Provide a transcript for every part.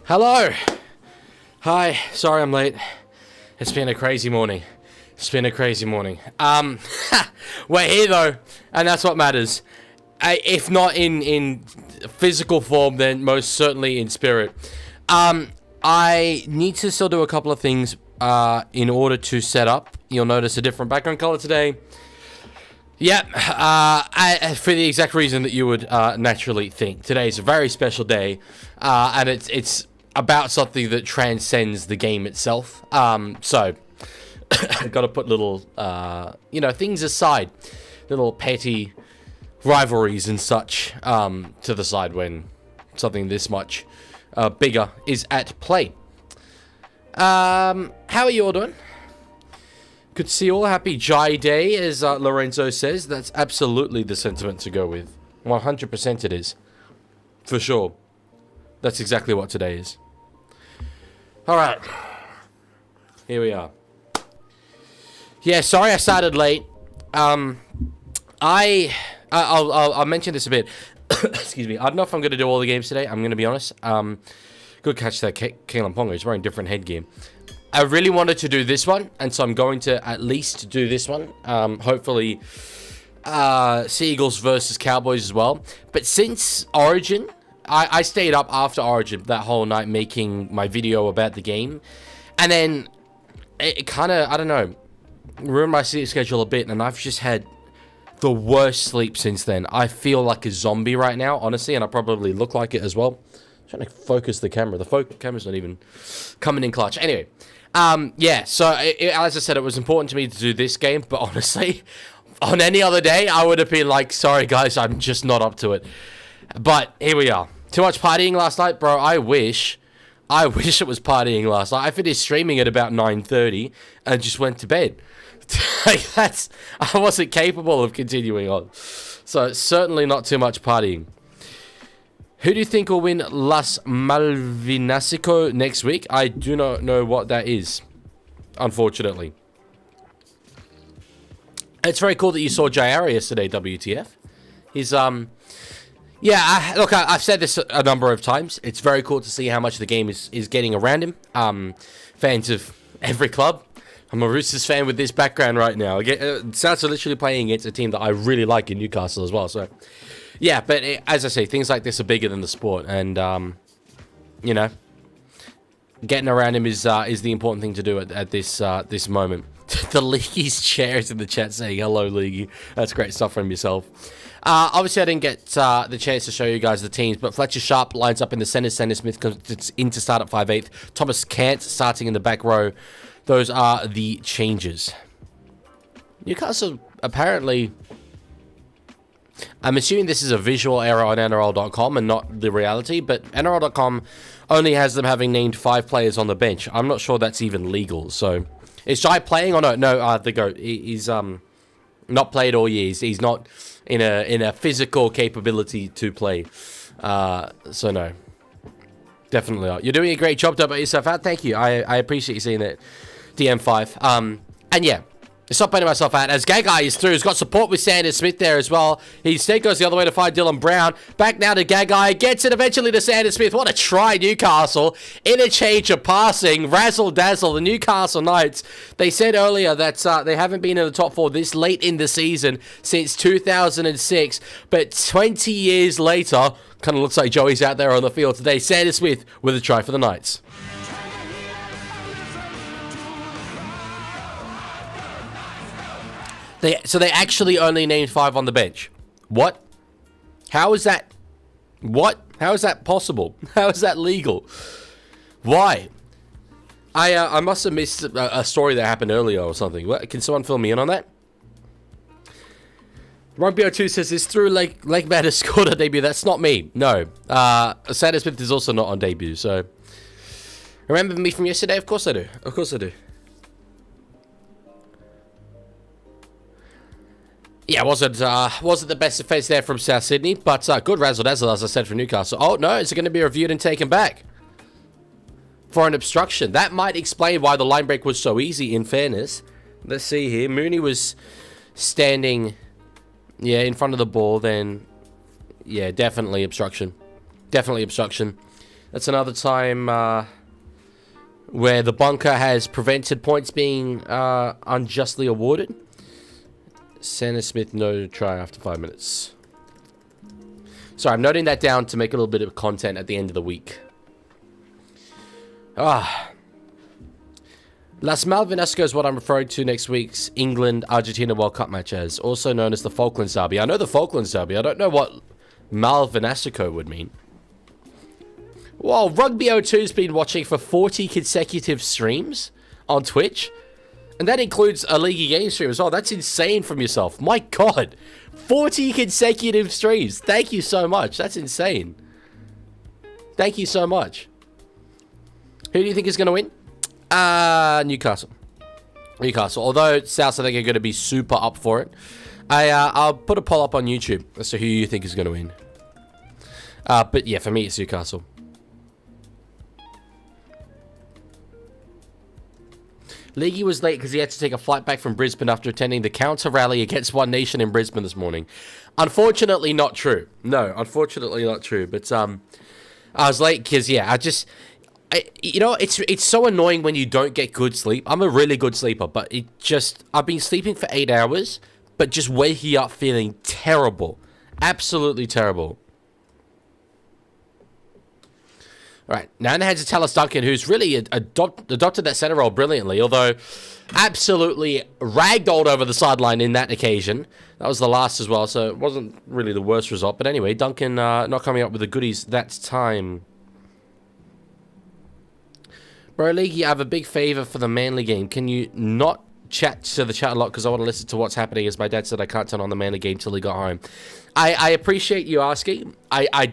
Hello. Hi. Sorry I'm late. It's been a crazy morning. We're here though, and that's what matters. If not in physical form, then most certainly in spirit. I need to still do a couple of things in order to set up. You'll notice a different background color today. Yep, for the exact reason that you would naturally think. Today is a very special day, and it's about something that transcends the game itself. So, I've got to put little, things aside. Little petty rivalries and such to the side when something this much bigger is at play. How are you all doing? Good to see you all. Happy Jai Day, as Lorenzo says. That's absolutely the sentiment to go with. 100% it is. For sure. That's exactly what today is. Alright. Here we are. Yeah, sorry I started late. I'll mention this a bit. Excuse me. I don't know if I'm going to do all the games today. I'm going to be honest. Good catch there, Kalen Ponga. He's wearing different headgear. I really wanted to do this one, and so I'm going to at least do this one. Hopefully, Seagulls versus Cowboys as well. But since Origin, I stayed up after Origin that whole night making my video about the game. And then it kind of, I don't know, ruined my sleep schedule a bit, and I've just had the worst sleep since then. I feel like a zombie right now, honestly, and I probably look like it as well. I'm trying to focus the camera. The camera's not even coming in clutch. Anyway. Yeah, so as I said, it was important to me to do this game, but honestly, on any other day, I would have been like, sorry guys, I'm just not up to it. But here we are. Too much partying last night, bro. I wish it was partying last night. I finished streaming at about 9:30 and just went to bed. I wasn't capable of continuing on. So certainly not too much partying. Who do you think will win Las Malvinasico next week? I do not know what that is, unfortunately. It's very cool that you saw JR yesterday, WTF. He's, look, I've said this a number of times. It's very cool to see how much the game is getting around him. Fans of every club. I'm a Roosters fan with this background right now. Souths are literally playing against a team that I really like in Newcastle as well, so... Yeah, but as I say, things like this are bigger than the sport, and getting around him is the important thing to do at this moment. The Leaguie's chair is in the chat saying hello, Leaguie. That's great stuff from yourself. Obviously, I didn't get the chance to show you guys the teams, but Fletcher Sharp lines up in the centre. Centre Smith comes in to start at 5'8". Thomas Cant starting in the back row. Those are the changes. Newcastle apparently. I'm assuming this is a visual error on NRL.com and not the reality, but NRL.com only has them having named 5 players on the bench. I'm not sure that's even legal, so... Is Jai playing or no? No, the GOAT. He's not played all year. He's not in a physical capability to play. So no. Definitely not. You're doing a great job, double yourself out. Thank you. I appreciate you seeing that. DM5. And yeah. Stop baiting myself out as Gagai is through. He's got support with Sanders Smith there as well. He instead goes the other way to find Dylan Brown. Back now to Gagai. Gets it eventually to Sanders Smith. What a try, Newcastle. Interchange of passing. Razzle dazzle. The Newcastle Knights. They said earlier that they haven't been in the top 4 this late in the season since 2006. But 20 years later, kind of looks like Joey's out there on the field today. Sanders Smith with a try for the Knights. So they actually only named 5 on the bench. What? How is that? What? How is that possible? How is that legal? Why? I must have missed a story that happened earlier or something. What? Can someone fill me in on that? Rugby02 says this through Lake Matter scored a debut. That's not me. No. Sanders Smith is also not on debut. So remember me from yesterday? Of course I do. Of course I do. Yeah, wasn't the best defense there from South Sydney, but good razzle-dazzle, as I said, from Newcastle. Oh, no, is it going to be reviewed and taken back for an obstruction? That might explain why the line break was so easy, in fairness. Let's see here. Mooney was standing, in front of the ball, then, yeah, definitely obstruction. Definitely obstruction. That's another time where the bunker has prevented points being unjustly awarded. Santa Smith, no try after 5 minutes. Sorry, I'm noting that down to make a little bit of content at the end of the week. Las Malvinas is what I'm referring to next week's England-Argentina World Cup match as, also known as the Falklands Derby. I know the Falklands Derby. I don't know what Malvinasico would mean. Well, Rugby02's been watching for 40 consecutive streams on Twitch. And that includes a LeaguieGames stream as well. That's insane from yourself. My God. 40 consecutive streams. Thank you so much. That's insane. Thank you so much. Who do you think is going to win? Newcastle. Newcastle. Although South, I think, are going to be super up for it. I'll put a poll up on YouTube as to who you think is going to win. But yeah, for me, it's Newcastle. Leaguie was late because he had to take a flight back from Brisbane after attending the counter rally against One Nation in Brisbane this morning. Unfortunately, not true. No, unfortunately, not true. But I was late because, yeah, you know, it's so annoying when you don't get good sleep. I'm a really good sleeper, but I've been sleeping for 8 hours, but just waking up feeling terrible. Absolutely terrible. Right, now hands to Tallis Duncan, who's really adopted that centre role brilliantly, although absolutely ragdolled over the sideline in that occasion. That was the last as well, so it wasn't really the worst result. But anyway, Duncan not coming up with the goodies that time. Bro, Leaguie, I have a big favour for the Manly game. Can you not chat to the chat a lot because I want to listen to what's happening, as my dad said I can't turn on the Manly game till he got home. I appreciate you asking. I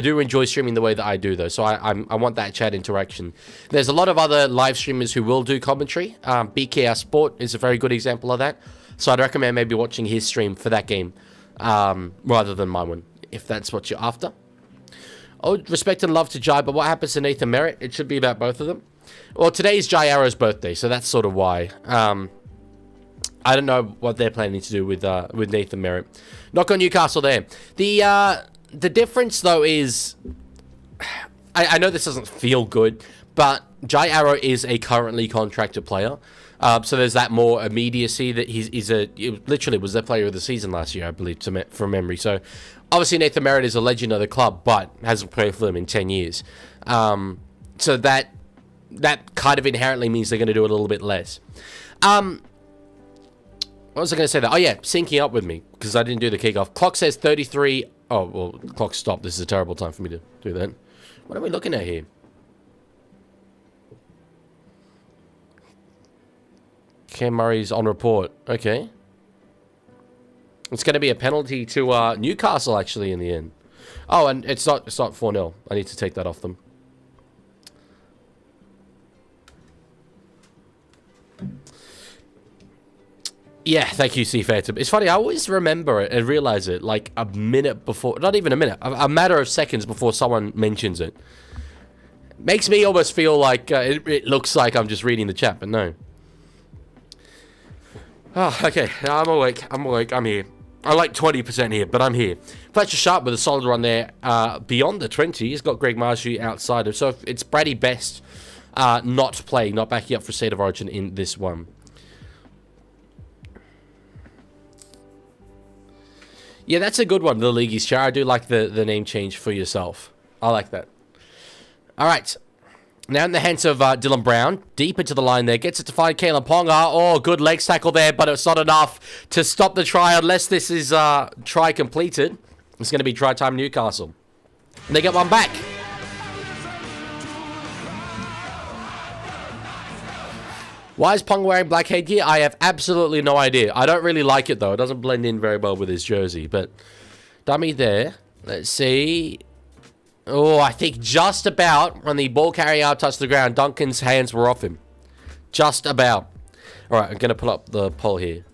do enjoy streaming the way that I do, though, so I want that chat interaction. There's a lot of other live streamers who will do commentary. BKR Sport is a very good example of that, so I'd recommend maybe watching his stream for that game rather than my one, if that's what you're after. Oh, respect and love to Jai, but what happens to Nathan Merritt? It should be about both of them. Well, today's Jai Arrow's birthday, so that's sort of why. I don't know what they're planning to do with Nathan Merritt. Knock on Newcastle there. The difference, though, is... I know this doesn't feel good, but Jai Arrow is a currently contracted player. So there's that more immediacy that he literally was the player of the season last year, I believe, from memory. So obviously Nathan Merritt is a legend of the club, but hasn't played for them in 10 years. So that kind of inherently means they're going to do it a little bit less. What was I going to say there? Oh, yeah, syncing up with me, because I didn't do the kickoff. Clock says 33... Oh, well, clock stopped. This is a terrible time for me to do that. What are we looking at here? Cam Murray's on report. Okay. It's going to be a penalty to Newcastle, actually, in the end. Oh, and it's not 4-0. I need to take that off them. Yeah, thank you, C. Phantom. It's funny, I always remember it and realize it like a minute before, not even a minute, a matter of seconds before someone mentions it. Makes me almost feel like it looks like I'm just reading the chat, but no. Oh, okay, I'm awake, I'm here. I'm like 20% here, but I'm here. Fletcher Sharp with a solid run there beyond the 20. He's got Greg Marshy outside him, so it's Brady Best not playing, not backing up for State of Origin in this one. Yeah, that's a good one, the Leaguie's chair. I do like the name change for yourself. I like that. All right. Now in the hands of Dylan Brown. Deep into the line there. Gets it to find Kalen Ponga. Oh, good legs tackle there, but it's not enough to stop the try unless this is try completed. It's going to be try time Newcastle. And they get one back. Why is Pong wearing black headgear? I have absolutely no idea. I don't really like it, though. It doesn't blend in very well with his jersey. But dummy there. Let's see. Oh, I think just about when the ball carrier touched the ground, Duncan's hands were off him. Just about. All right, I'm going to pull up the poll here.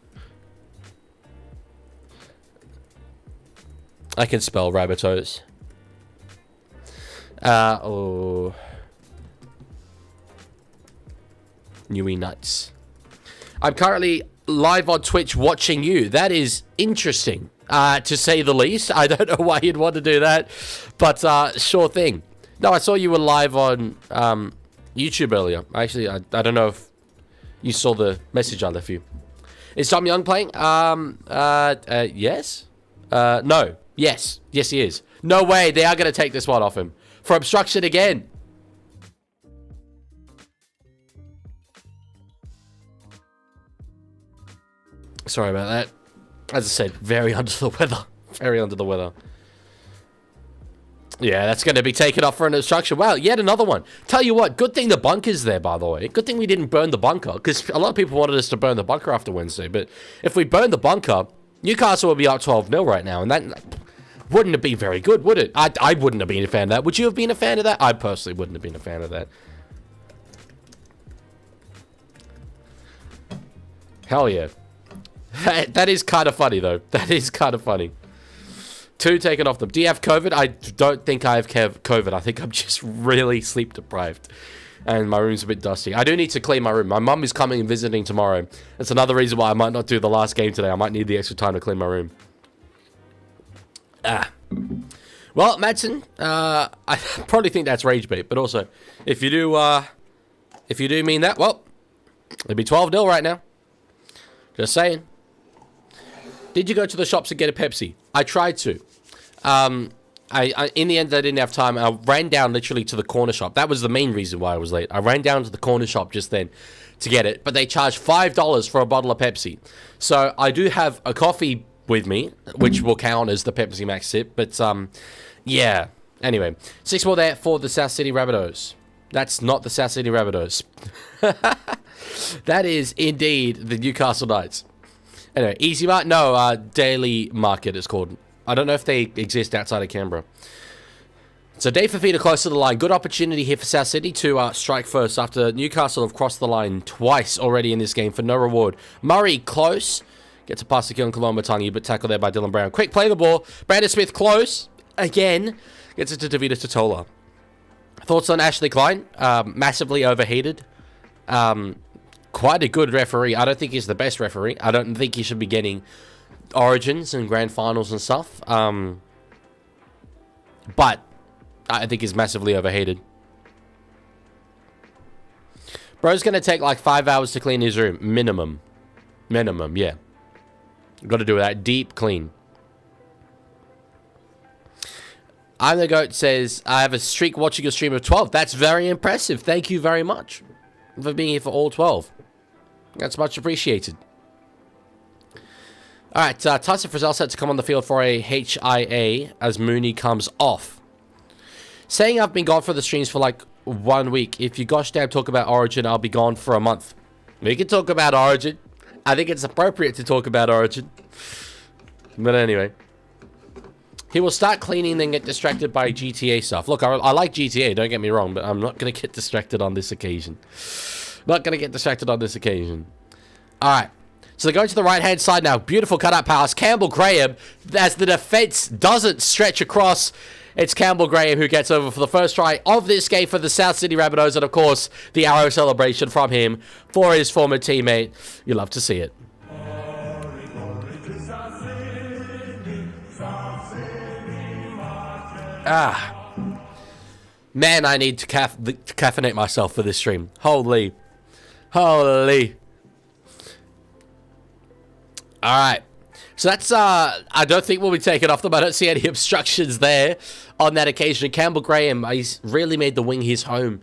I can spell Rabbitohs. Oh... Newy nuts. I'm currently live on Twitch watching you. That is interesting, to say the least. I don't know why you'd want to do that, but sure thing. No, I saw you were live on YouTube earlier. Actually, I don't know if you saw the message I left for you. Is Tom Young playing? Yes. No. Yes. Yes, he is. No way. They are going to take this one off him. For obstruction again. Sorry about that. As I said, very under the weather. Very under the weather. Yeah, that's going to be taken off for an obstruction. Wow, yet another one. Tell you what, good thing the bunker's there, by the way. Good thing we didn't burn the bunker, because a lot of people wanted us to burn the bunker after Wednesday. But if we burn the bunker, Newcastle would be up 12-0 right now, and that wouldn't have been very good, would it? I wouldn't have been a fan of that. Would you have been a fan of that? I personally wouldn't have been a fan of that. Hell yeah. That is kind of funny, though. That is kind of funny. 2 taken off them. Do you have COVID? I don't think I have COVID. I think I'm just really sleep deprived. And my room's a bit dusty. I do need to clean my room. My mum is coming and visiting tomorrow. That's another reason why I might not do the last game today. I might need the extra time to clean my room. Well, Madsen, I probably think that's rage bait. But also, if you do mean that, well, it'd be 12-0 right now. Just saying. Did you go to the shops and get a Pepsi? I tried to. In the end, I didn't have time. I ran down literally to the corner shop. That was the main reason why I was late. I ran down to the corner shop just then to get it. But they charged $5 for a bottle of Pepsi. So I do have a coffee with me, which will count as the Pepsi Max sip. But, yeah. Anyway, 6 more there for the South Sydney Rabbitohs. That's not the South Sydney Rabbitohs. That is indeed the Newcastle Knights. Anyway, Easy Mart? No, Daily Market is called. I don't know if they exist outside of Canberra. So Dave Fafita close to the line. Good opportunity here for South Sydney to strike first after Newcastle have crossed the line twice already in this game for no reward. Murray close. Gets a pass to Keelan Kaloma-Tangi, but tackled there by Dylan Brown. Quick play the ball. Brandon Smith close. Again. Gets it to Davida Totola. Thoughts on Ashley Klein? Massively overheated. Quite a good referee. I don't think he's the best referee. I don't think he should be getting Origins and Grand Finals and stuff. But I think he's massively overhated. Bro's going to take like 5 hours to clean his room. Minimum. Minimum, yeah. Got to do that. Deep clean. I'm the GOAT says, I have a streak watching a stream of 12. That's very impressive. Thank you very much for being here for all 12. That's much appreciated. All right, Tyson Frizzell set to come on the field for a HIA as Mooney comes off. Saying I've been gone for the streams for like 1 week. If you gosh damn talk about Origin, I'll be gone for a month. We can talk about Origin. I think it's appropriate to talk about Origin. But anyway. He will start cleaning, then get distracted by GTA stuff. Look, I like GTA, don't get me wrong, but I'm not going to get distracted on this occasion. Not going to get distracted on this occasion. All right. So they go to the right-hand side now. Beautiful cut-up pass. Campbell Graham, as the defense doesn't stretch across. It's Campbell Graham who gets over for the first try of this game for the South Sydney Rabbitohs. And, of course, the arrow celebration from him for his former teammate. You love to see it. Man, I need to caffeinate myself for this stream. Holy. Alright. So that's, I don't think we'll be taken off them. I don't see any obstructions there on that occasion. Campbell Graham, he's really made the wing his home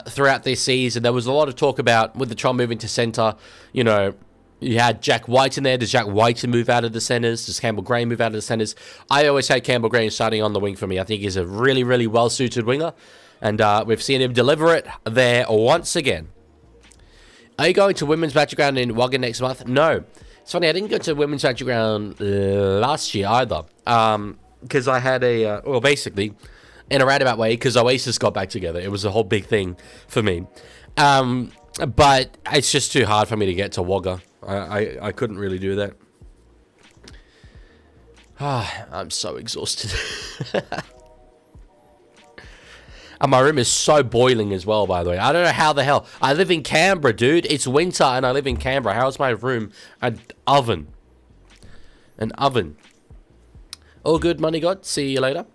throughout this season. There was a lot of talk about, with the Tron moving to centre, you know, you had Jack White in there. Does Jack White move out of the centres? Does Campbell Graham move out of the centres? I always had Campbell Graham starting on the wing for me. I think he's a really, really well-suited winger. And we've seen him deliver it there once again. Are you going to Women's Battleground in Wagga next month? No. It's funny, I didn't go to Women's Battleground last year either. Because I had a... well, basically, in a roundabout way, because Oasis got back together. It was a whole big thing for me. But it's just too hard for me to get to Wagga. I couldn't really do that. I'm so exhausted. And my room is so boiling as well, by the way. I don't know how the hell. I live in Canberra, dude. It's winter and I live in Canberra. How is my room an oven? An oven. All good, Money God. See you later.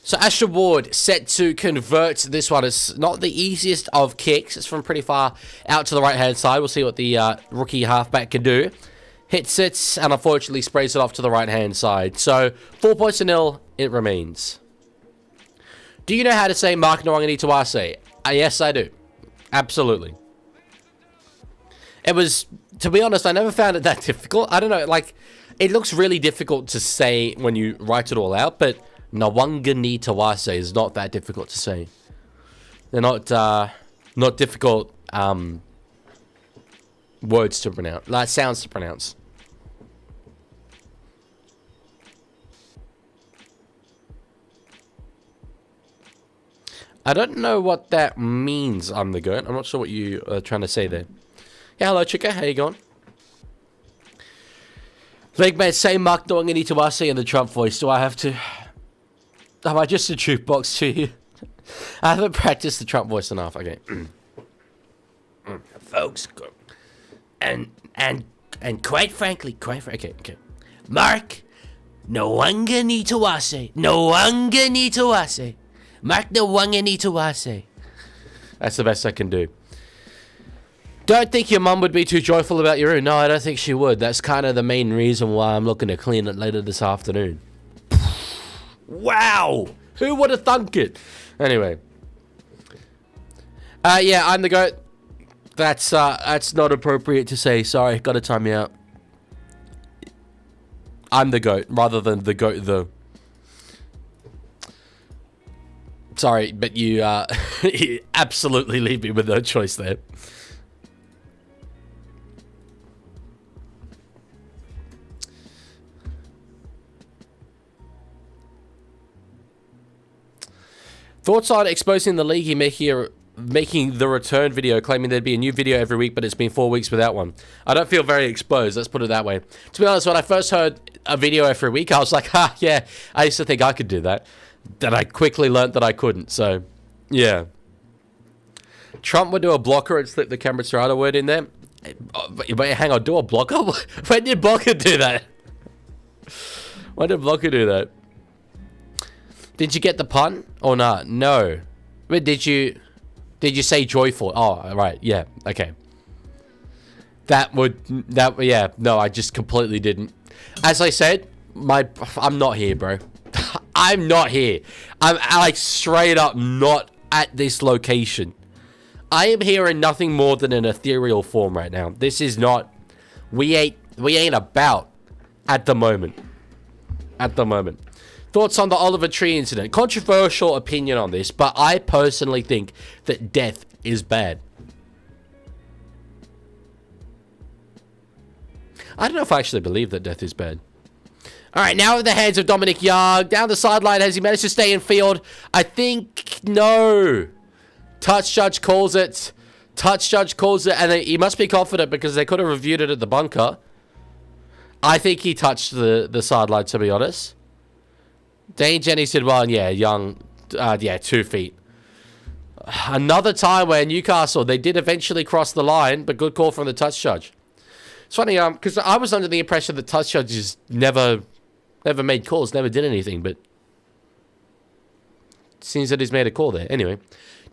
So Asher Ward set to convert this one. It's not the easiest of kicks. It's from pretty far out to the right-hand side. We'll see what the rookie halfback can do. Hits it, and unfortunately sprays it off to the right-hand side. So 4 points to nil, it remains. Do you know how to say Mark Nwangani Tawase? Yes, I do. Absolutely. It was, to be honest, I never found it that difficult. I don't know, like, it looks really difficult to say when you write it all out, but Nwangani Tawase is not that difficult to say. They're not difficult words to pronounce, like sounds to pronounce. I don't know what that means, I'm the goat. I'm not sure what you are trying to say there. Yeah, hello, Chica. How you going? League mate, say Mark Nwangani Tawase in the Trump voice. Do I have to? Am I just a jukebox to you? I haven't practiced the Trump voice enough. Okay. Folks, and quite frankly, okay. Mark Nwangani Tawase. Nwangani Tawase. Mark Nwangani Tawase. That's the best I can do. Don't think your mum would be too joyful about your own. No, I don't think she would. That's kind of the main reason why I'm looking to clean it later this afternoon. Wow! Who would have thunk it? Anyway. Yeah, I'm the goat. That's not appropriate to say. Sorry, gotta time you out. I'm the goat, rather than the goat, though. Sorry, but you absolutely leave me with no choice there. Thoughts on exposing the Leaguie making the return video, claiming there'd be a new video every week, but it's been 4 weeks without one. I don't feel very exposed, let's put it that way. To be honest, when I first heard a video every week, I was like, yeah, I used to think I could do that. Then I quickly learnt that I couldn't, so, yeah. Trump would do a blocker and slip the Canberra Serrata word in there. Wait, hang on, do a blocker? When did blocker do that? When did blocker do that? Did you get the pun or not? No. But did you say joyful? Oh, right. Yeah. Okay. Yeah. No, I just completely didn't. As I said, I'm not here, bro. I'm not here. I'm like straight up not at this location. I am here in nothing more than an ethereal form right now. This is not. We ain't about at the moment. At the moment. Thoughts on the Oliver Tree incident? Controversial opinion on this, but I personally think that death is bad. I don't know if I actually believe that death is bad. All right, now in the hands of Dominic Young. Down the sideline, has he managed to stay in field? I think no. Touch judge calls it. Touch judge calls it, and he must be confident because they could have reviewed it at the bunker. I think he touched the sideline, to be honest. Dane Jenny said, well, yeah, Young, yeah, 2 feet. Another time where Newcastle, they did eventually cross the line, but good call from the touch judge. It's funny, because I was under the impression that touch judges never made calls, never did anything, but it seems that he's made a call there. Anyway,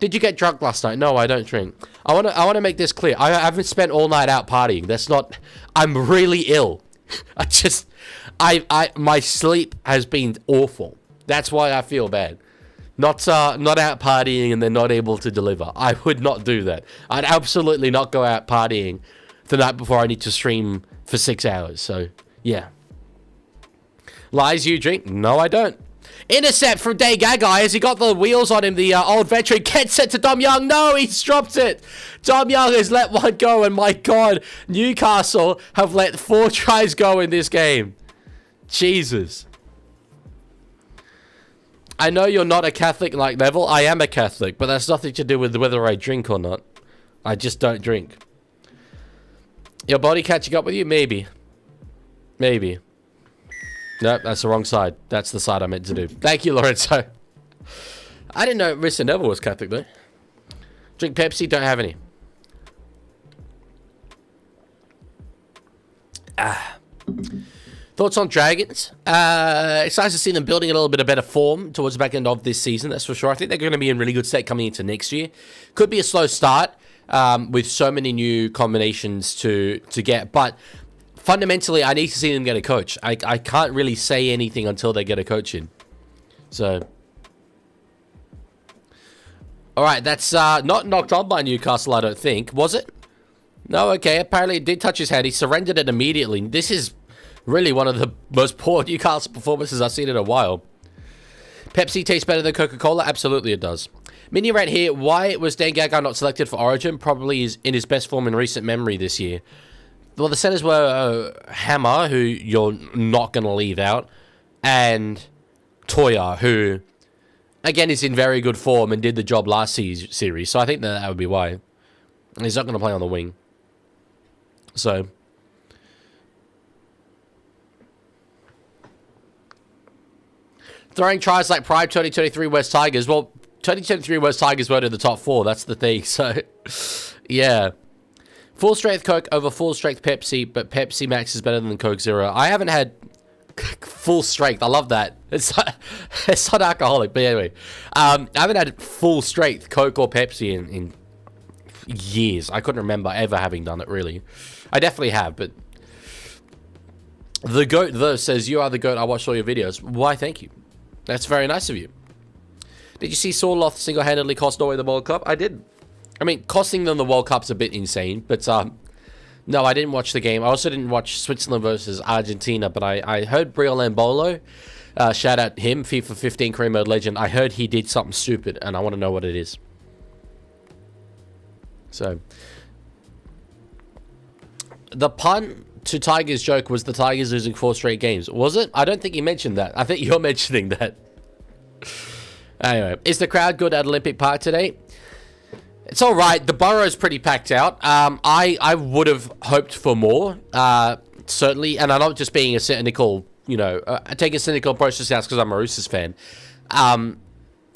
did you get drunk last night? No, I don't drink. I want to make this clear. I haven't spent all night out partying. That's not. I'm really ill. My sleep has been awful. That's why I feel bad. Not out partying and then not able to deliver. I would not do that. I'd absolutely not go out partying the night before I need to stream for 6 hours. So, yeah. Lies, you drink? No, I don't. Intercept from Day Gagai as he got the wheels on him. The old veteran gets it to Dom Young. No, he's dropped it. Dom Young has let one go, and my God, Newcastle have let 4 tries go in this game. Jesus. I know you're not a Catholic like Neville. I am a Catholic, but that's nothing to do with whether I drink or not. I just don't drink. Your body catching up with you? Maybe. Maybe. Nope, that's the wrong side. That's the side I meant to do. Thank you, Lorenzo. I didn't know Mr. Neville was Catholic, though. Drink Pepsi, don't have any. Thoughts on Dragons? It's nice to see them building a little bit of better form towards the back end of this season, that's for sure. I think they're going to be in really good state coming into next year. Could be a slow start with so many new combinations to get, but fundamentally, I need to see them get a coach. I can't really say anything until they get a coach in. So, all right, that's not knocked on by Newcastle, I don't think. Was it? No, okay. Apparently, it did touch his hand. He surrendered it immediately. This is really one of the most poor Newcastle performances I've seen in a while. Pepsi tastes better than Coca-Cola? Absolutely, it does. Mini rant here. Why was Dan Gagai not selected for Origin? Probably is in his best form in recent memory this year. Well, the centers were Hammer, who you're not going to leave out, and Toya, who, again, is in very good form and did the job last series. So I think that would be why. He's not going to play on the wing. So, throwing tries like Pride 2023 West Tigers. Well, 2023 West Tigers weren't in the top 4. That's the thing. So, yeah. Full strength Coke over full strength Pepsi, but Pepsi Max is better than Coke Zero. I haven't had full strength. I love that. It's not alcoholic, but anyway. I haven't had full strength Coke or Pepsi in years. I couldn't remember ever having done it, really. I definitely have, but the GOAT, though, says, you are the GOAT. I watched all your videos. Why, thank you. That's very nice of you. Did you see Sorloth single-handedly cost Norway the World Cup? I did. I mean, costing them the World Cup's a bit insane, but no, I didn't watch the game. I also didn't watch Switzerland versus Argentina, but I heard Brio Lambolo, shout out him, FIFA 15 career mode legend. I heard he did something stupid, and I want to know what it is. So, the pun to Tigers joke was the Tigers losing 4 straight games. Was it? I don't think you mentioned that. I think you're mentioning that. Anyway, is the crowd good at Olympic Park today? It's all right. The borough's pretty packed out. I would have hoped for more, certainly. And I'm not just being a cynical, I take a cynical approach to South because I'm a Roosters fan.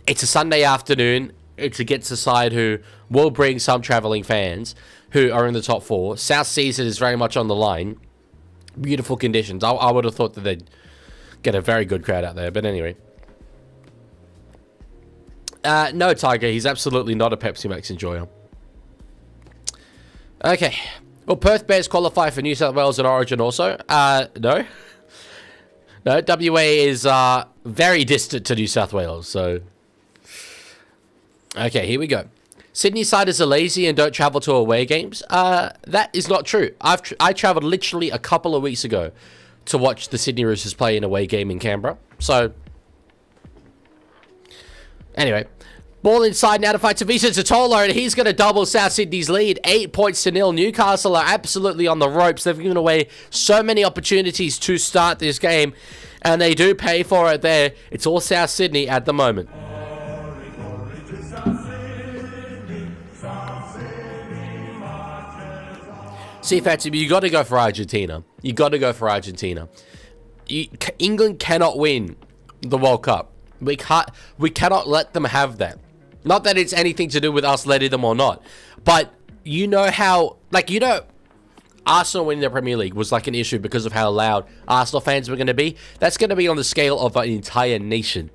It's a Sunday afternoon. It's against a side who will bring some travelling fans who are in the top 4. South season is very much on the line. Beautiful conditions. I would have thought that they'd get a very good crowd out there. But anyway. No, Tiger. He's absolutely not a Pepsi Max enjoyer. Okay. Will Perth Bears qualify for New South Wales and Origin also? No. No, WA is very distant to New South Wales, so... Okay, here we go. Sydney siders are lazy and don't travel to away games. That is not true. I travelled literally a couple of weeks ago to watch the Sydney Roosters play an away game in Canberra. So, anyway. Ball inside now to fight Tavisa Totolo, and he's going to double South Sydney's lead. 8 points to 0. Newcastle are absolutely on the ropes. They've given away so many opportunities to start this game, and they do pay for it there. It's all South Sydney at the moment. See, Fatima, you got to go for Argentina. You got to go for Argentina. England cannot win the World Cup. We cannot let them have that. Not that it's anything to do with us letting them or not, but you know how, Arsenal winning the Premier League was like an issue because of how loud Arsenal fans were going to be. That's going to be on the scale of an entire nation.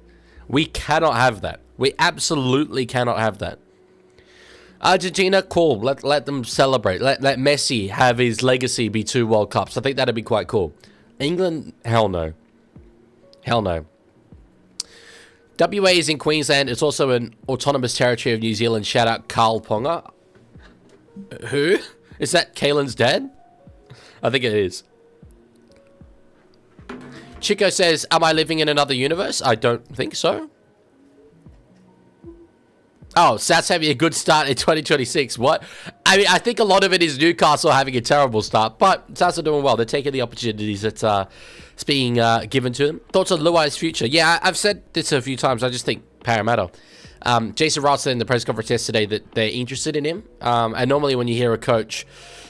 We cannot have that. We absolutely cannot have that. Argentina, cool. Let them celebrate. Let Messi have his legacy be 2 World Cups. I think that'd be quite cool. England, hell no. Hell no. WA is in Queensland. It's also an autonomous territory of New Zealand. Shout out Carl Ponga. Who? Is that Kaylin's dad? I think it is. Chico says, am I living in another universe? I don't think so. Oh, South's having a good start in 2026. What? I mean, I think a lot of it is Newcastle having a terrible start, but Souths are doing well. They're taking the opportunities that's being given to them. Thoughts on Luai's future? Yeah, I've said this a few times. I just think Parramatta. Jason Ross said in the press conference yesterday that they're interested in him. And normally when you hear a coach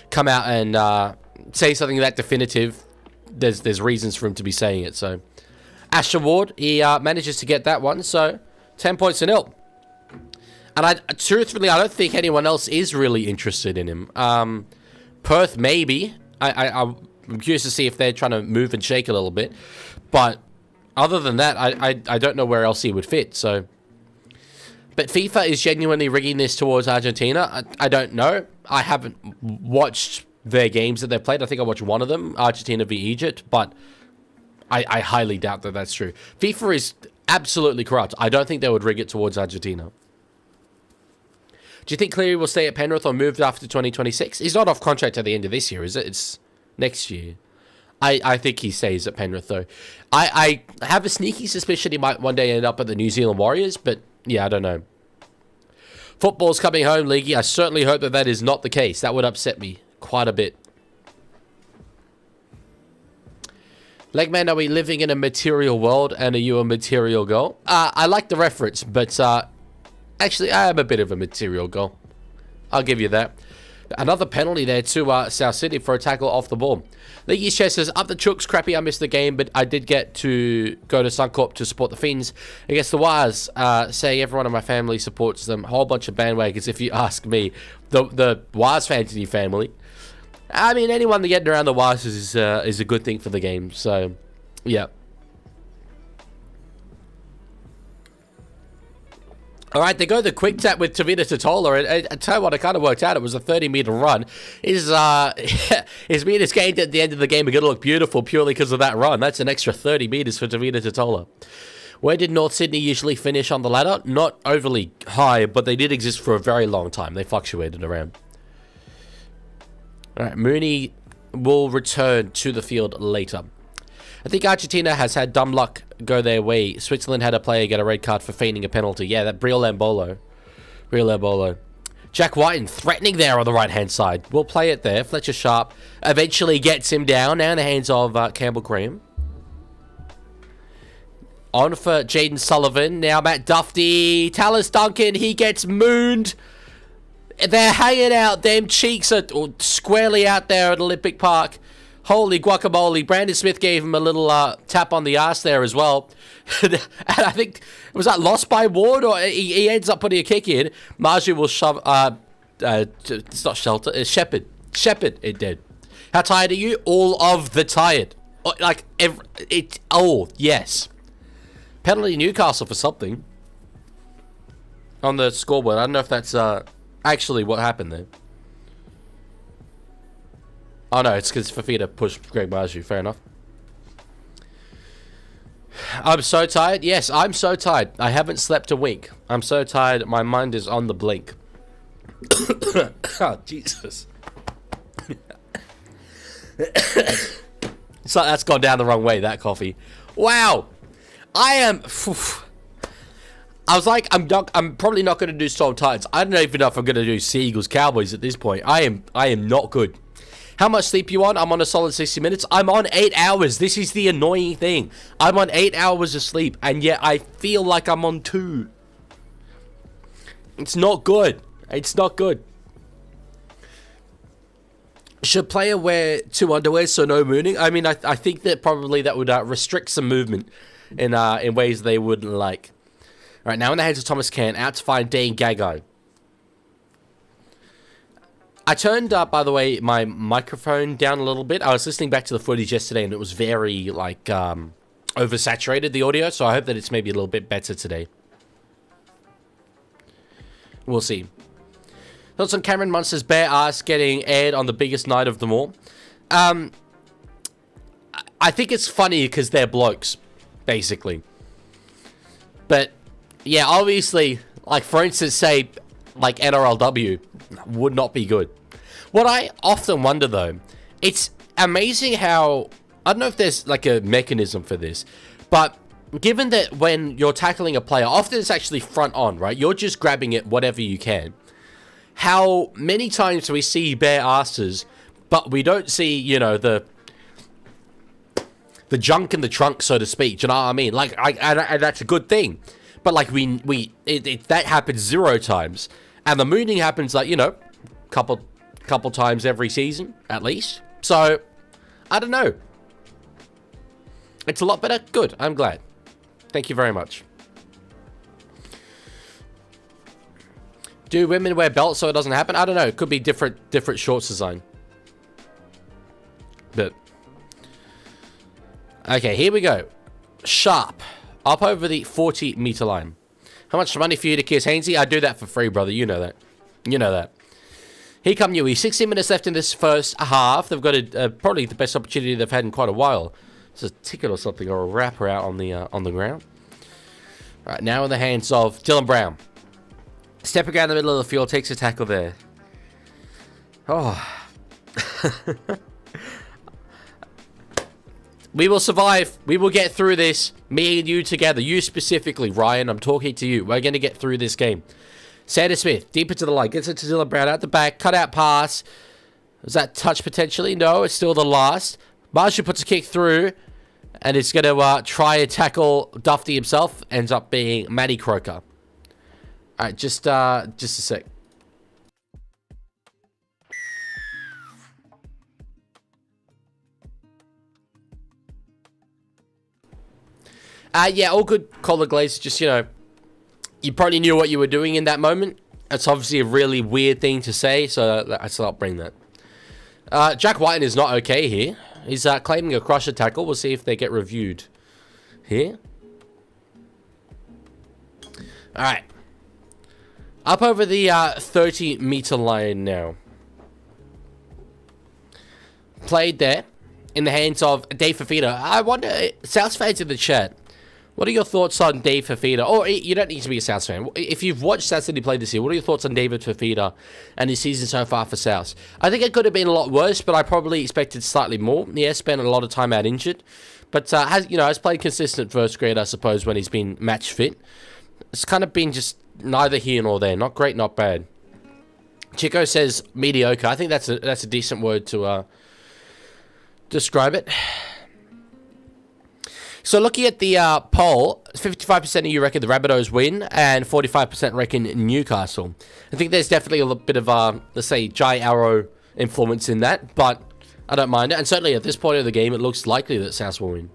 come out and say something that definitive, there's reasons for him to be saying it. So, Asher Ward, he manages to get that one. So, 10 points to 0. And truthfully, I don't think anyone else is really interested in him. Perth, maybe. I'm curious to see if they're trying to move and shake a little bit. But other than that, I don't know where else he would fit. So, but FIFA is genuinely rigging this towards Argentina. I don't know. I haven't watched their games that they've played. I think I watched one of them, Argentina v Egypt, but I highly doubt that that's true. FIFA is absolutely corrupt. I don't think they would rig it towards Argentina. Do you think Cleary will stay at Penrith or move after 2026? He's not off contract at the end of this year, is it? It's next year. I think he stays at Penrith, though. I have a sneaky suspicion he might one day end up at the New Zealand Warriors, but yeah, I don't know. Football's coming home, Leaguie. I certainly hope that that is not the case. That would upset me quite a bit. Legman, are we living in a material world, and are you a material girl? I like the reference, but actually, I am a bit of a material girl. I'll give you that. Another penalty there to South Sydney for a tackle off the ball. Leaguie's Chess says, up the chooks, crappy, I missed the game, but I did get to go to Suncorp to support the Finns. I guess the Wires, say everyone in my family supports them. Whole bunch of bandwagons, if you ask me. The Wires fantasy family. I mean, anyone getting around the Wires is a good thing for the game, so, yeah. All right, they go the quick tap with Tavita Totola. I tell you what, it kind of worked out. It was a 30-meter run. His meters gained at the end of the game are going to look beautiful purely because of that run. That's an extra 30 meters for Tavita Totola. Where did North Sydney usually finish on the ladder? Not overly high, but they did exist for a very long time. They fluctuated around. All right, Mooney will return to the field later. I think Argentina has had dumb luck go their way. Switzerland had a player get a red card for feigning a penalty. Yeah, that Briel Lambolo. Jack Whiten threatening there on the right-hand side. We'll play it there. Fletcher Sharp eventually gets him down. Now in the hands of Campbell Graham. On for Jaden Sullivan. Now Matt Duffy. Tallis Duncan, he gets mooned. They're hanging out. Them cheeks are squarely out there at Olympic Park. Holy guacamole. Brandon Smith gave him a little tap on the ass there as well. And I think, was that lost by Ward? Or he ends up putting a kick in. Marju will shove... it's not Shelter. It's Shepherd. Shepherd, it did. How tired are you? All of the tired. Like, yes. Penalty Newcastle for something. On the scoreboard. I don't know if that's actually what happened there. Oh, no, it's because Fafita pushed Greg Marju. Fair enough. I'm so tired. Yes, I'm so tired. I haven't slept a wink. I'm so tired. My mind is on the blink. Oh, Jesus. So that's gone down the wrong way, that coffee. Wow. I am... I was like, I'm probably not going to do Storm Titans. I don't even know if I'm going to do Seagulls Cowboys at this point. I am not good. How much sleep you on? I'm on a solid 60 minutes. I'm on 8 hours. This is the annoying thing. I'm on 8 hours of sleep, and yet I feel like I'm on 2. It's not good. It's not good. Should player wear 2 underwears so no mooning? I mean, I think that probably that would restrict some movement in ways they wouldn't like. All right, now in the hands of Thomas Can, out to find Dean Gagai. I turned up, by the way, my microphone down a little bit. I was listening back to the footage yesterday, and it was very, like, oversaturated, the audio, so I hope that it's maybe a little bit better today. We'll see. Thoughts on Cameron Munster's bare ass getting aired on the biggest night of them all? I think it's funny because they're blokes, basically. But, yeah, obviously, like, for instance, say, like, NRLW would not be good. What I often wonder, though, it's amazing how... I don't know if there's, like, a mechanism for this, but given that when you're tackling a player, often it's actually front on, right? You're just grabbing it whatever you can. How many times we see bare asses, but we don't see, you know, the junk in the trunk, so to speak. Do you know what I mean? Like, and that's a good thing. But, like, that happens 0 times. And the mooning happens, like, you know, couple times every season, at least. So, I don't know. It's a lot better. Good. I'm glad. Thank you very much. Do women wear belts so it doesn't happen? I don't know. It could be different shorts design. But, Okay, here we go. Sharp. Up over the 40-meter line. How much money for you to kiss Hainsey? I do that for free, brother. You know that. You know that. Here come Newey. 16 minutes left in this first half. They've got probably the best opportunity they've had in quite a while. It's a ticket or something, or a wrapper out on the ground. All right, now in the hands of Dylan Brown. Stepping around the middle of the field, takes a tackle there. Oh. We will survive. We will get through this. Me and you together. You specifically, Ryan. I'm talking to you. We're going to get through this game. Sanders Smith, deep into the line. Gets it to Dylan Brown out the back. Cut out pass. Was that touch potentially? No, it's still the last. Marshall puts a kick through. And it's going to try and tackle Dufty himself. Ends up being Matty Croker. All right, just a sec. Yeah, all good, Collar Glaze. Just, you know, you probably knew what you were doing in that moment. That's obviously a really weird thing to say, so let's not bring that. Jack Whiten is not okay here. He's claiming a crusher tackle. We'll see if they get reviewed here. All right. Up over the 30-meter line now. Played there in the hands of Dave Fafita. I wonder, South fans in the chat, what are your thoughts on Dave Fafita? Or you don't need to be a South fan. If you've watched South Sydney play this year, what are your thoughts on David Fafita and his season so far for South? I think it could have been a lot worse, but I probably expected slightly more. He has spent a lot of time out injured, but has played consistent first grade, I suppose, when he's been match fit. It's kind of been just neither here nor there. Not great, not bad. Chico says mediocre. I think that's a decent word to describe it. So looking at the poll, 55% of you reckon the Rabbitohs win, and 45% reckon Newcastle. I think there's definitely a bit of, let's say, Jai Arrow influence in that, but I don't mind it. And certainly at this point of the game, it looks likely that South will win.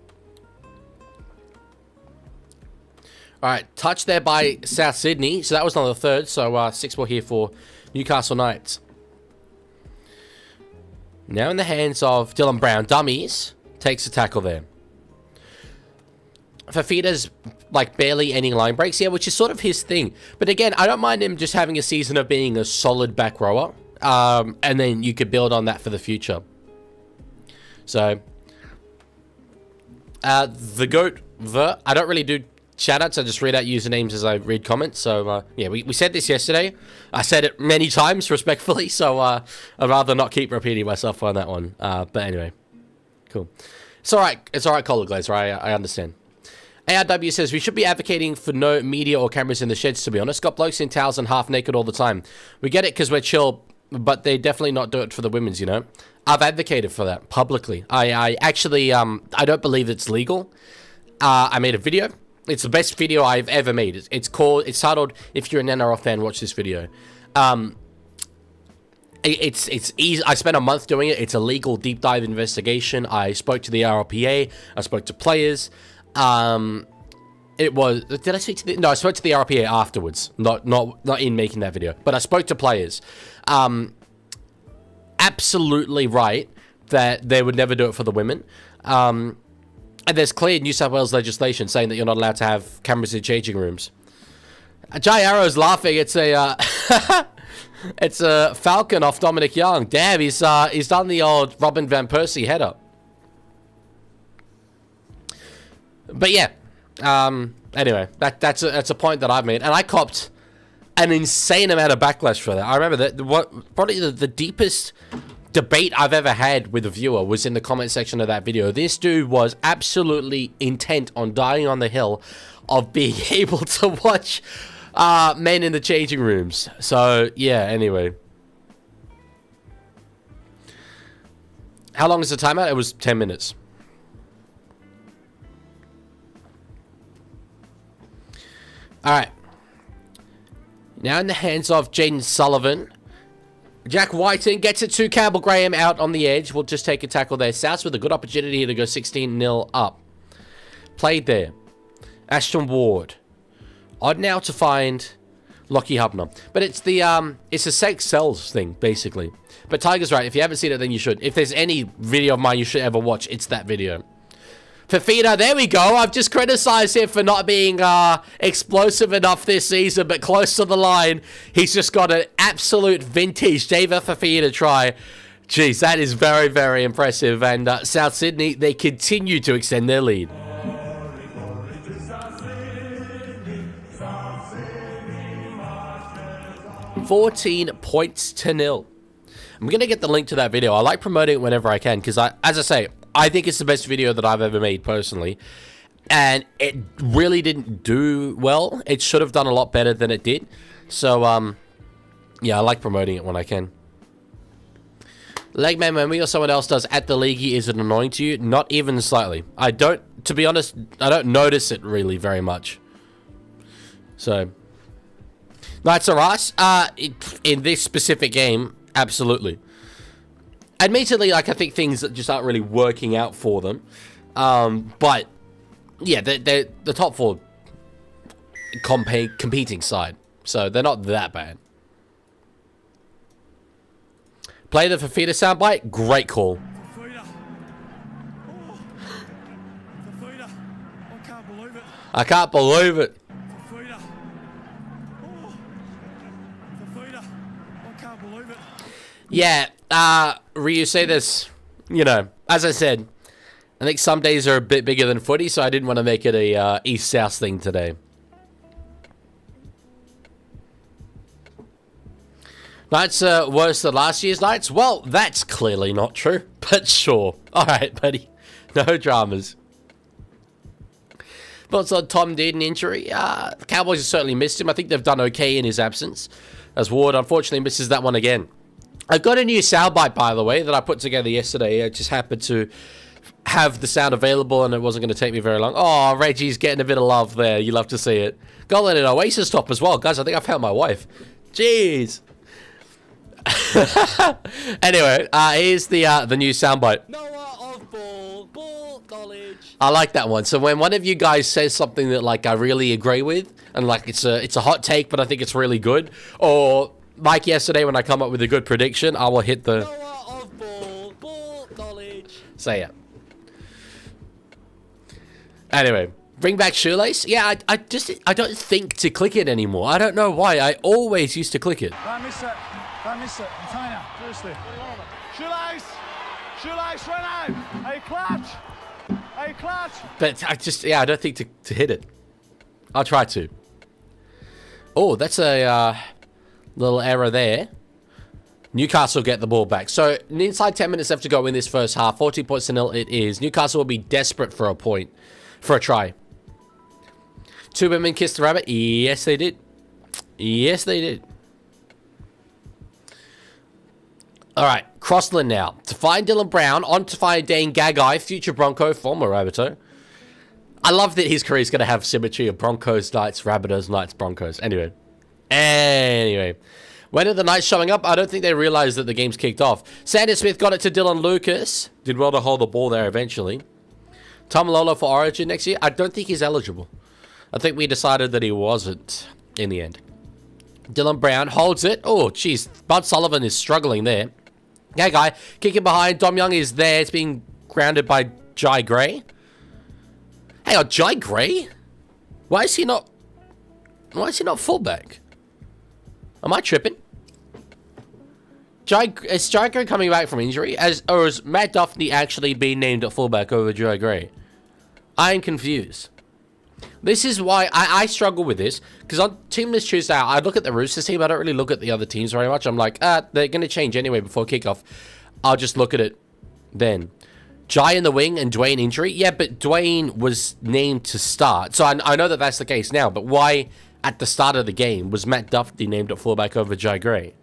All right, touch there by South Sydney. So that was on the third, so 6 more here for Newcastle Knights. Now in the hands of Dylan Brown. Dummies takes a tackle there. Fafita's like barely any line breaks, yeah, which is sort of his thing. But again, I don't mind him just having a season of being a solid back rower, and then you could build on that for the future. So, the GOAT, I don't really do shout-outs, I just read out usernames as I read comments. So, yeah, we said this yesterday. I said it many times, respectfully, so I'd rather not keep repeating myself on that one. But anyway, cool. It's alright, Collar Glaze, right? I understand. ARW says, we should be advocating for no media or cameras in the sheds, to be honest. Got blokes in towels and half naked all the time. We get it because we're chill, but they definitely not do it for the women's, you know? I've advocated for that publicly. I actually, I don't believe it's legal. I made a video. It's the best video I've ever made. It's titled, if you're an NRL fan, watch this video. It's easy. I spent a month doing it. It's a legal deep dive investigation. I spoke to the RLPA. I spoke to players. It was, did I speak to the, no, I spoke to the RPA afterwards, not in making that video, but I spoke to players. Absolutely right that they would never do it for the women. And there's clear New South Wales legislation saying that you're not allowed to have cameras in changing rooms. Jai Arrow's laughing. It's a, it's a Falcon off Dominic Young. Damn, he's done the old Robin Van Persie header. But yeah, anyway, that's a point that I've made, and I copped an insane amount of backlash for that. I remember that probably the deepest debate I've ever had with a viewer was in the comment section of that video. This dude was absolutely intent on dying on the hill of being able to watch men in the changing rooms. So yeah, anyway. How long is the timeout? It was 10 minutes. Alright. Now in the hands of Jaden Sullivan. Jack Whiten gets it to Campbell Graham out on the edge. We'll just take a tackle there. South with a good opportunity to go 16-0 up. Played there. Ashton Ward. Odd now to find Lockie Hubner. But it's a sex sells thing, basically. But Tiger's right. If you haven't seen it, then you should. If there's any video of mine you should ever watch, it's that video. Fafita, there we go. I've just criticized him for not being explosive enough this season, but close to the line. He's just got an absolute vintage David Fafita try. Jeez, that is very, very impressive. And South Sydney, they continue to extend their lead. 14 points to 0. I'm going to get the link to that video. I like promoting it whenever I can because, as I say, I think it's the best video that I've ever made personally. And it really didn't do well. It should have done a lot better than it did. So, yeah, I like promoting it when I can. Legman, when me or someone else does at the Leaguie, is it annoying to you? Not even slightly. I don't, to be honest, I don't notice it really very much. So, that's alright. In this specific game, absolutely. Admittedly, like, I think things that just aren't really working out for them. But, yeah, they're the top 4 competing side. So, they're not that bad. Play the Fafita soundbite. Great call. Fafita. Oh. Fafita. I can't believe it. I can't believe it. Fafita. Oh. Fafita. I can't believe it. Yeah, Ryu, say this, you know, as I said, I think some days are a bit bigger than footy, so I didn't want to make it a East-South thing today. Nights are worse than last year's nights? Well, that's clearly not true, but sure. Alright, buddy. No dramas. Thoughts on Tom Dearden injury? The Cowboys have certainly missed him. I think they've done okay in his absence, as Ward unfortunately misses that one again. I've got a new soundbite, by the way, that I put together yesterday. I just happened to have the sound available, and it wasn't going to take me very long. Oh, Reggie's getting a bit of love there. You love to see it. Got an Oasis top as well. Guys, I think I found my wife. Jeez. Anyway, here's the new soundbite. Noah of Ball College. I like that one. So when one of you guys says something that like I really agree with, and like it's a hot take, but I think it's really good, or like yesterday when I come up with a good prediction, I will hit the Noah of Ball College. Say it. Anyway, bring back shoelace. Yeah, I don't think to click it anymore. I don't know why. I always used to click it. Don't miss it. Don't miss it. Container. Seriously. Shoelace. Shoelace, Renault. Hey, clutch. Hey, clutch. But I don't think to hit it. I'll try to. Oh, that's a little error there. Newcastle get the ball back. So, inside 10 minutes left to go in this first half. 14 points to 0 it is. Newcastle will be desperate for a point. For a try. 2 women kissed the rabbit. Yes, they did. Yes, they did. Alright, Crossland now. To find Dylan Brown, on to find Dane Gagai, future Bronco, former Rabbitoh. I love that his career is going to have symmetry of Broncos, Knights, Rabbitohs, Knights, Broncos. Anyway. When are the Knights showing up? I don't think they realized that the game's kicked off. Sanders Smith got it to Dylan Lucas. Did well to hold the ball there eventually. Tom Lolo for Origin next year. I don't think he's eligible. I think we decided that he wasn't in the end. Dylan Brown holds it. Oh, jeez. Bud Sullivan is struggling there. Yeah, guy. Kicking behind. Dom Young is there. It's being grounded by Jai Gray. Hang on, Jai Gray? Why is he not fullback? Am I tripping? Is Jai Gray coming back from injury? Or is Matt Duffy actually being named at fullback over Jai Gray? I'm confused. This is why I struggle with this. Because on Teamless Tuesday, I look at the Roosters team. I don't really look at the other teams very much. I'm like, they're going to change anyway before kickoff. I'll just look at it then. Jai in the wing and Dwayne injury. Yeah, but Dwayne was named to start. So I know that that's the case now. But why at the start of the game was Matt Duffy named at fullback over Jai Gray?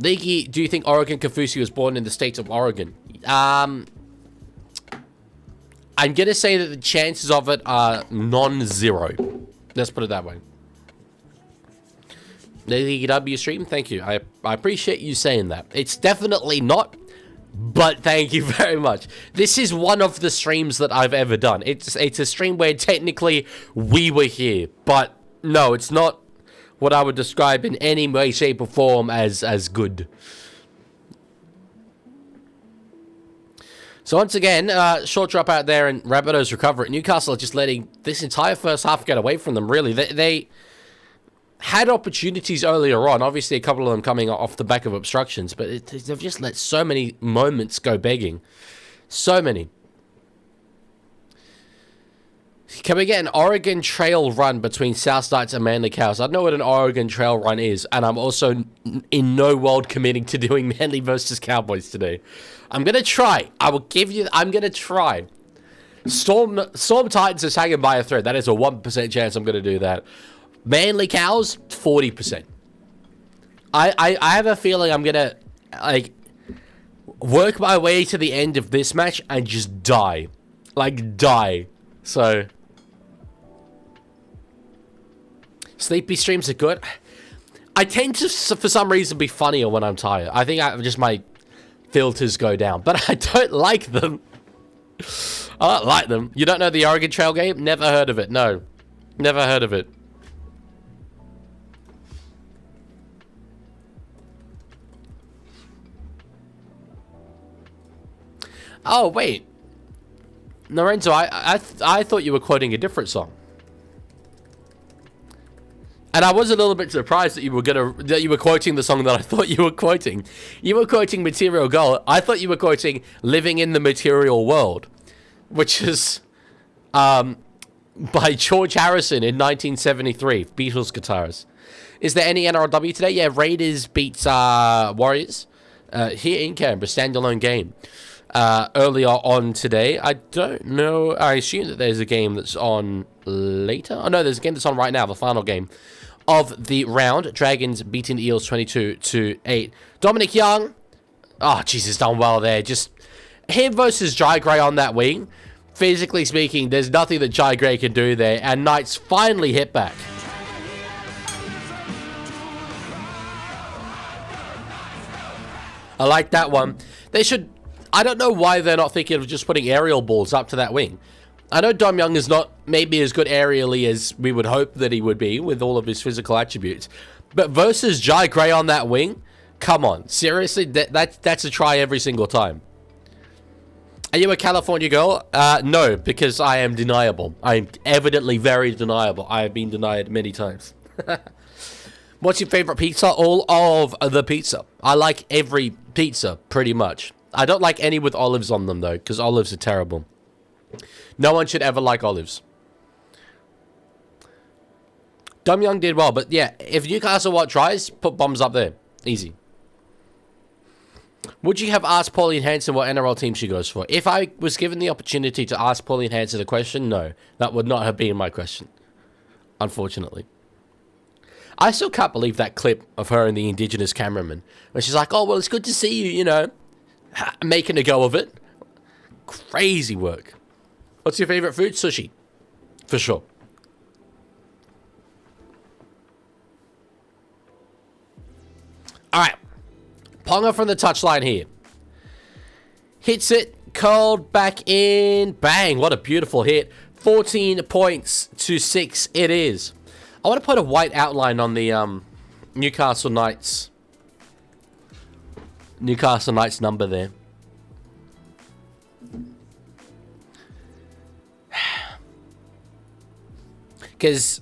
Leaguie, do you think Oregon Kafusi was born in the state of Oregon? I'm going to say that the chances of it are non-zero. Let's put it that way. The W stream, thank you. I appreciate you saying that. It's definitely not, but thank you very much. This is one of the streams that I've ever done. It's a stream where technically we were here, but no, it's not what I would describe in any way, shape, or form as good. So once again, short drop out there and Rabbitohs recover it. Newcastle are just letting this entire first half get away from them, really. They had opportunities earlier on. Obviously, a couple of them coming off the back of obstructions. But they've just let so many moments go begging. So many. Can we get an Oregon Trail run between South Knights and Manly Cows? I don't know what an Oregon Trail run is, and I'm also in no world committing to doing Manly versus Cowboys today. I'm going to try. I'm going to try. Storm Titans is hanging by a thread. That is a 1% chance I'm going to do that. Manly Cows, 40%. I have a feeling I'm going to, like, work my way to the end of this match and just die. Like, die. So... Sleepy streams are good. I tend to, for some reason, be funnier when I'm tired. I think my filters go down. But I don't like them. I don't like them. You don't know the Oregon Trail game? Never heard of it. No. Never heard of it. Oh, wait. Lorenzo, I thought you were quoting a different song. And I was a little bit surprised that you were quoting the song that I thought you were quoting. You were quoting Material Girl. I thought you were quoting Living in the Material World, which is by George Harrison in 1973, Beatles guitarist. Is there any NRLW today? Yeah, Raiders beats Warriors here in Canberra, standalone game. Earlier on today. I don't know. I assume that there's a game that's on later. Oh, no, there's a game that's on right now, the final game of the round. Dragons beating the Eels 22-8. Dominic Young. Oh, Jesus, done well there. Just him versus Jai Gray on that wing. Physically speaking, there's nothing that Jai Gray can do there. And Knights finally hit back. I like that one. They should... I don't know why they're not thinking of just putting aerial balls up to that wing. I know Dom Young is not maybe as good aerially as we would hope that he would be with all of his physical attributes. But versus Jai Gray on that wing, come on. Seriously, that's a try every single time. Are you a California girl? No, because I am deniable. I'm evidently very deniable. I have been denied many times. What's your favorite pizza? All of the pizza. I like every pizza, pretty much. I don't like any with olives on them, though, because olives are terrible. No one should ever like olives. Dom Young did well, but yeah, if Newcastle want tries, put bombs up there. Easy. Would you have asked Pauline Hanson what NRL team she goes for? If I was given the opportunity to ask Pauline Hanson a question, no. That would not have been my question. Unfortunately. I still can't believe that clip of her and the Indigenous cameraman. Where she's like, oh, well, it's good to see you, you know. Making a go of it. Crazy work. What's your favorite food? Sushi. For sure. Alright. Ponga from the touchline here. Hits it. Curled back in. Bang. What a beautiful hit. 14 points to 6 it is. I want to put a white outline on the Newcastle Knights number there. Because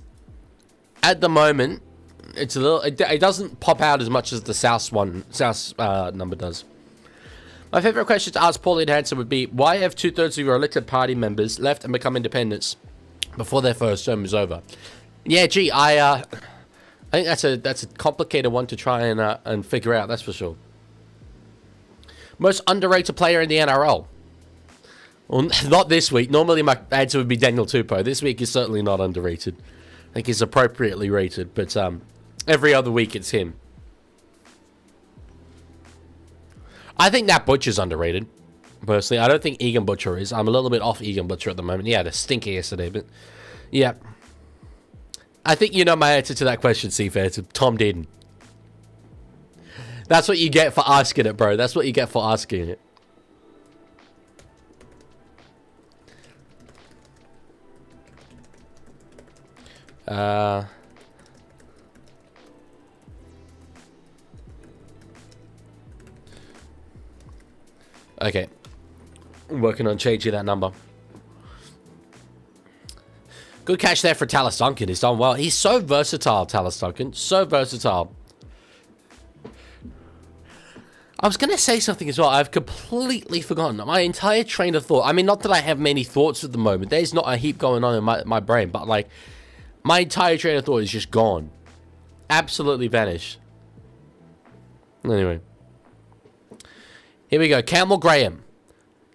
at the moment, it's a little. It doesn't pop out as much as the South number does. My favorite question to ask Pauline Hanson would be: why have 2/3 of your elected party members left and become independents before their first term is over? Yeah, gee, I think that's a complicated one to try and figure out. That's for sure. Most underrated player in the NRL. Well, not this week. Normally my answer would be Daniel Tupou. This week is certainly not underrated. I think he's appropriately rated, but every other week it's him. I think Nat Butcher's underrated, personally. I don't think Egan Butcher is. I'm a little bit off Egan Butcher at the moment. He had a stinker yesterday, but yeah. I think you know my answer to that question, Seafair. It's Tom Dearden. That's what you get for asking it, bro. That's what you get for asking it. Okay. I'm working on changing that number. Good catch there for Tallis Duncan. He's done well. He's so versatile, Tallis Duncan. So versatile. I was going to say something as well. I've completely forgotten. My entire train of thought. I mean, not that I have many thoughts at the moment. There's not a heap going on in my brain. But, like, my entire train of thought is just gone. Absolutely vanished. Anyway. Here we go. Campbell Graham.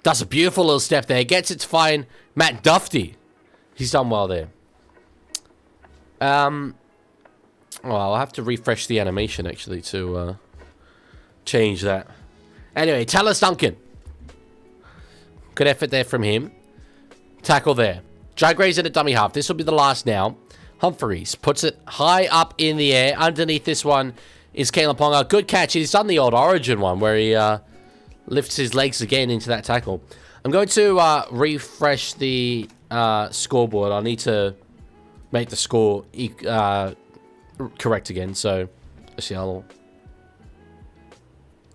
Does a beautiful little step there. Gets it to find Matt Duffy. He's done well there. Well, I'll have to refresh the animation, actually, to change that. Anyway, Tallis Duncan. Good effort there from him. Tackle there. Jai Gray's at a dummy half. This will be the last now. Humphreys puts it high up in the air. Underneath this one is Kalen Ponga. Good catch. He's done the old Origin one where he lifts his legs again into that tackle. I'm going to refresh the scoreboard. I need to make the score correct again. So, actually,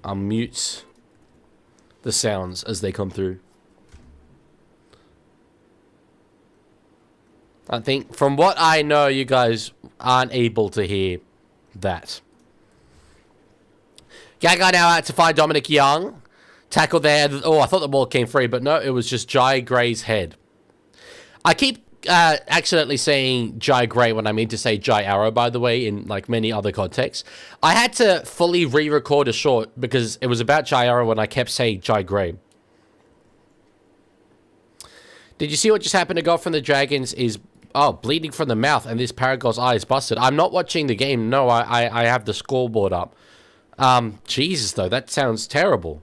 I'll mute the sounds as they come through. I think, from what I know, you guys aren't able to hear that. Gaga now out to find Dominic Young. Tackle there. Oh, I thought the ball came free, but no, it was just Jai Gray's head. I keep accidentally saying Jai Gray when I mean to say Jai Arrow, by the way, in like many other contexts. I had to fully re-record a short because it was about Jai Arrow when I kept saying Jai Gray. Did you see what just happened to go from the Dragons is... Oh, bleeding from the mouth, and this Paragon's eye is busted. I'm not watching the game. No, I have the scoreboard up. Jesus, though, that sounds terrible.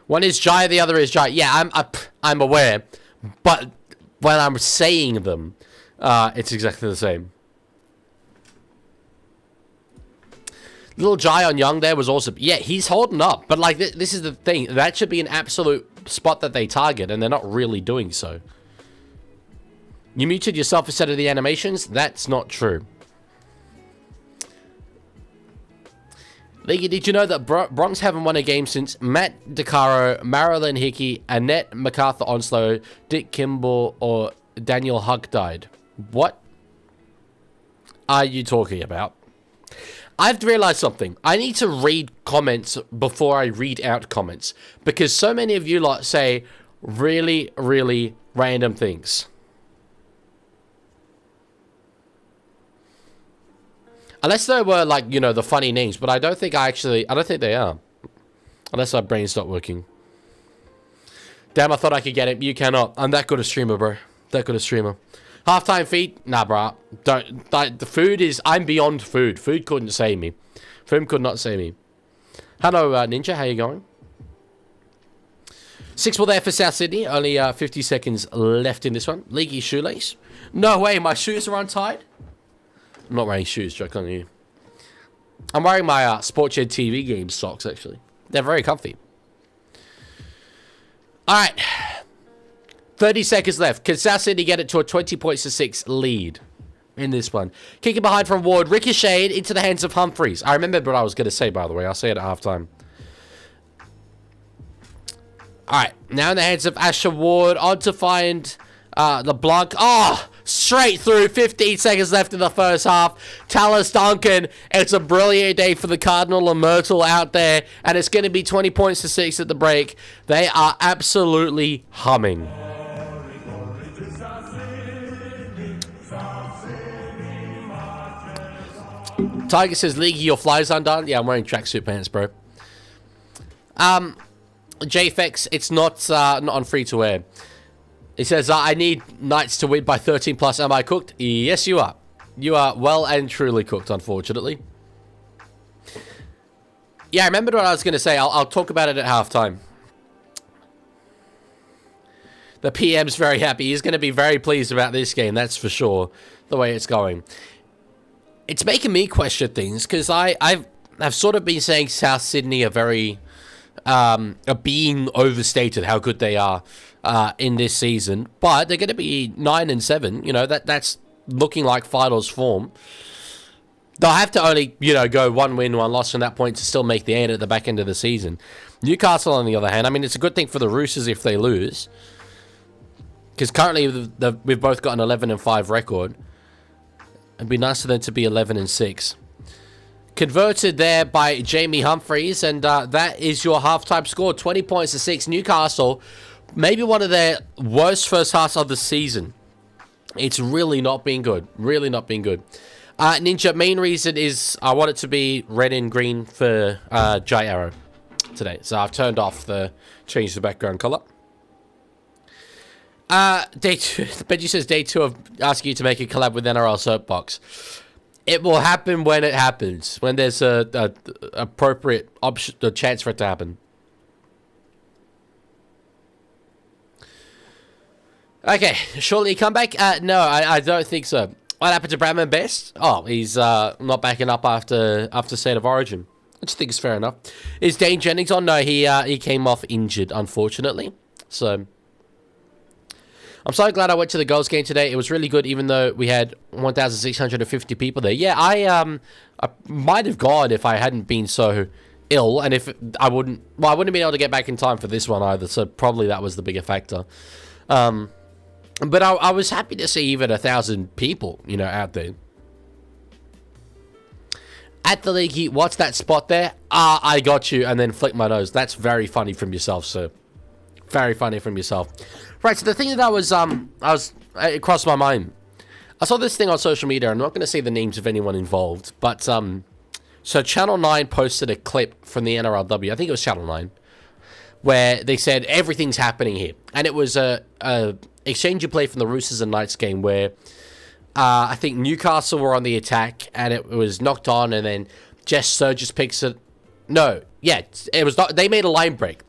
One is Jai, the other is Jai. Yeah, I'm aware, but when I'm saying them, it's exactly the same. Little Jai on Young there was awesome. Yeah, he's holding up. But, like, this is the thing. That should be an absolute spot that they target, and they're not really doing so. You muted yourself instead of the animations? That's not true. Leaguie, did you know that Bronx haven't won a game since Matt DeCaro, Marilyn Hickey, Annette MacArthur Onslow, Dick Kimball, or Daniel Huck died? What are you talking about? I've realized something. I need to read comments before I read out comments. Because so many of you lot say really, really random things. Unless they were, like, you know, the funny names. But I don't think I don't think they are. Unless my brain's not working. Damn, I thought I could get it. You cannot. I'm that good a streamer, bro. That good a streamer. Halftime feed? Nah, bro. Don't. The food is... I'm beyond food. Food couldn't save me. Food could not save me. Hello, Ninja. How you going? 6-ball there for South Sydney. Only 50 seconds left in this one. Leaguie shoelace. No way. My shoes are untied. I'm not wearing shoes, joke on you. I'm wearing my Sportshed TV Games socks, actually. They're very comfy. Alright. 30 seconds left. Can South Sydney get it to a 20-6 lead in this one? Kicking behind from Ward. Ricocheted into the hands of Humphreys. I remembered what I was going to say, by the way. I'll say it at halftime. Alright. Now in the hands of Asher Ward. On to find LeBlanc. Oh! Straight through. 15 seconds left in the first half. Tallis Duncan. It's a brilliant day for the Cardinal and Myrtle out there. And it's going to be 20-6 at the break. They are absolutely humming. Tiger says, Leaguie, your fly's undone. Yeah, I'm wearing tracksuit pants, bro. JFX, it's not on free to wear. He says, I need Knights to win by 13 plus. Am I cooked? Yes, you are. You are well and truly cooked, unfortunately. Yeah, I remembered what I was going to say. I'll talk about it at halftime. The PM's very happy. He's going to be very pleased about this game, that's for sure, the way it's going. It's making me question things, because I've sort of been saying South Sydney are very... are being overstated how good they are in this season, but they're going to be 9-7. You know, that's looking like finals form. they'll have to only, go 1 win, 1 loss from that point to still make the 8 at the back end of the season. Newcastle, on the other hand, I mean, it's a good thing for the Roosters if they lose. Because currently, we've both got an 11-5 record. It'd be nice for them to be 11-6. Converted there by Jamie Humphreys, and that is your halftime score. 20 points to 6. Newcastle, maybe one of their worst first halves of the season. It's really not been good. Really not been good. Ninja, main reason is I want it to be red and green for Jai Arrow today. So I've turned off changed the background color. Day 2, Benji says day 2 of asking you to make a collab with NRL Soapbox. It will happen when it happens. When there's a appropriate option, a chance for it to happen. Okay, shortly come back? No, I don't think so. What happened to Bradman Best? Oh, he's not backing up after State of Origin. I just think it's fair enough. Is Dane Jennings on? No, he came off injured, unfortunately. So I'm so glad I went to the Girls game today. It was really good, even though we had 1,650 people there. Yeah, I might have gone if I hadn't been so ill, and if I wouldn't have been able to get back in time for this one either. So probably that was the bigger factor. But I was happy to see even 1,000 people, out there. At the Leaguie, what's that spot there? I got you, and then flick my nose. That's very funny from yourself, sir. Very funny from yourself. Right, so the thing that it crossed my mind. I saw this thing on social media. I'm not going to say the names of anyone involved, but so Channel 9 posted a clip from the NRLW. I think it was Channel 9, where they said everything's happening here, and it was a exchange of play from the Roosters and Knights game where I think Newcastle were on the attack, and it was knocked on, and then Jess Sturgis picks it. No, yeah, it was not. They made a line break.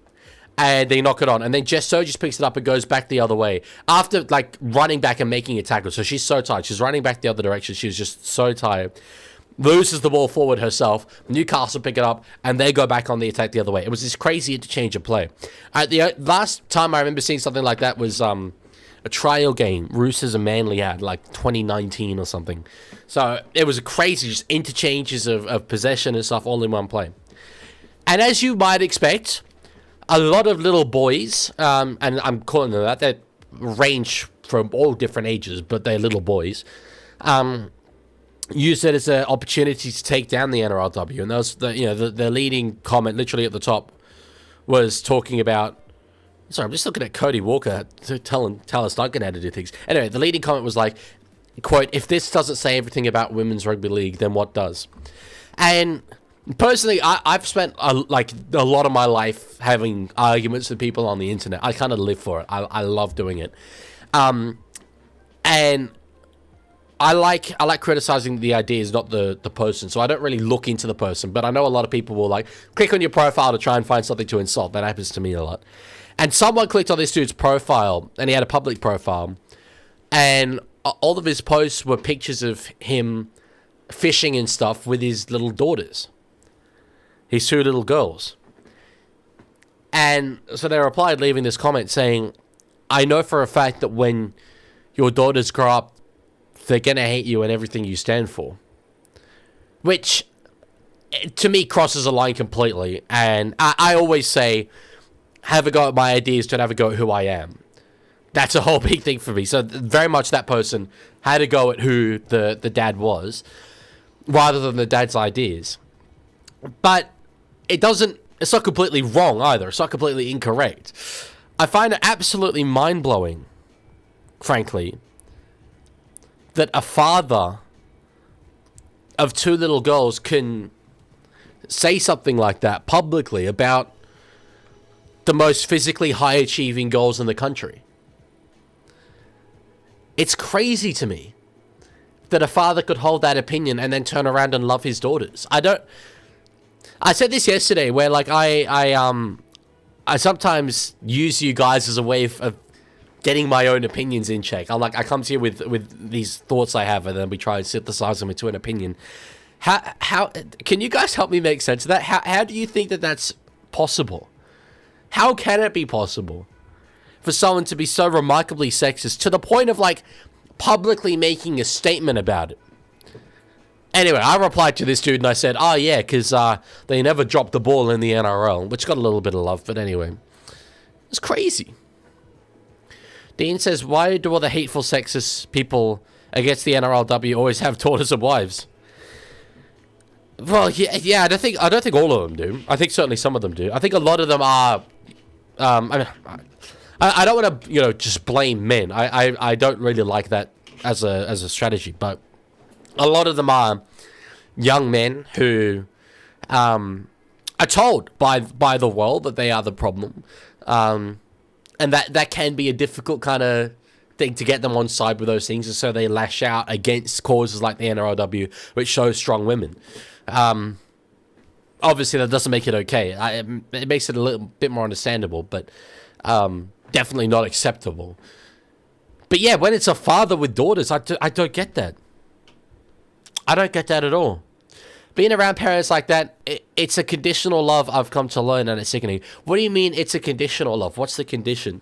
And they knock it on. And then Jess Sturgis picks it up and goes back the other way. After, running back and making a tackle. So she's so tired. She's running back the other direction. She was just so tired. Loses the ball forward herself. Newcastle pick it up. And they go back on the attack the other way. It was this crazy interchange of play. The last time I remember seeing something like that was a trial game. Roosters and Manly had, 2019 or something. So it was crazy. Just interchanges of possession and stuff all in one play. And as you might expect, a lot of little boys, and I'm calling them that, they range from all different ages, but they're little boys, use it as an opportunity to take down the NRLW. And that was the leading comment literally at the top was talking about, sorry, I'm just looking at Cody Walker to tell us Duncan how to do things. Anyway, the leading comment was like, quote, if this doesn't say everything about women's rugby league, then what does? And personally, I've spent a lot of my life having arguments with people on the internet. I kind of live for it. I love doing it, and I like criticizing the ideas, not the person. So I don't really look into the person, but I know a lot of people will click on your profile to try and find something to insult. That happens to me a lot. And someone clicked on this dude's profile, and he had a public profile, and all of his posts were pictures of him fishing and stuff with his little daughters. His 2 little girls. And so they replied, leaving this comment saying, I know for a fact that when your daughters grow up, they're going to hate you and everything you stand for. Which, to me, crosses a line completely. And I always say, have a go at my ideas, don't have a go at who I am. That's a whole big thing for me. So very much that person had a go at who the dad was, rather than the dad's ideas. But it's not completely wrong either. It's not completely incorrect. I find it absolutely mind-blowing, frankly, that a father of 2 little girls can say something like that publicly about the most physically high-achieving girls in the country. It's crazy to me that a father could hold that opinion and then turn around and love his daughters. I said this yesterday, where I sometimes use you guys as a way of getting my own opinions in check. I come to you with these thoughts I have, and then we try and synthesize them into an opinion. How can you guys help me make sense of that? How do you think that that's possible? How can it be possible for someone to be so remarkably sexist to the point of publicly making a statement about it? Anyway, I replied to this dude and I said, oh yeah, because they never dropped the ball in the NRL, which got a little bit of love, but anyway. It's crazy. Dean says, why do all the hateful sexist people against the NRLW always have daughters and wives? Well, yeah, I don't think all of them do. I think certainly some of them do. I think a lot of them are. I don't want to, just blame men. I don't really like that as a strategy, but a lot of them are young men who are told by the world that they are the problem, and that can be a difficult kind of thing to get them on side with those things, and so they lash out against causes like the NRLW, which shows strong women. Obviously, that doesn't make it okay. It makes it a little bit more understandable, but definitely not acceptable. But yeah, when it's a father with daughters, I don't get that. I don't get that at all. Being around parents like that, it's a conditional love, I've come to learn, and it's sickening. What do you mean it's a conditional love? What's the condition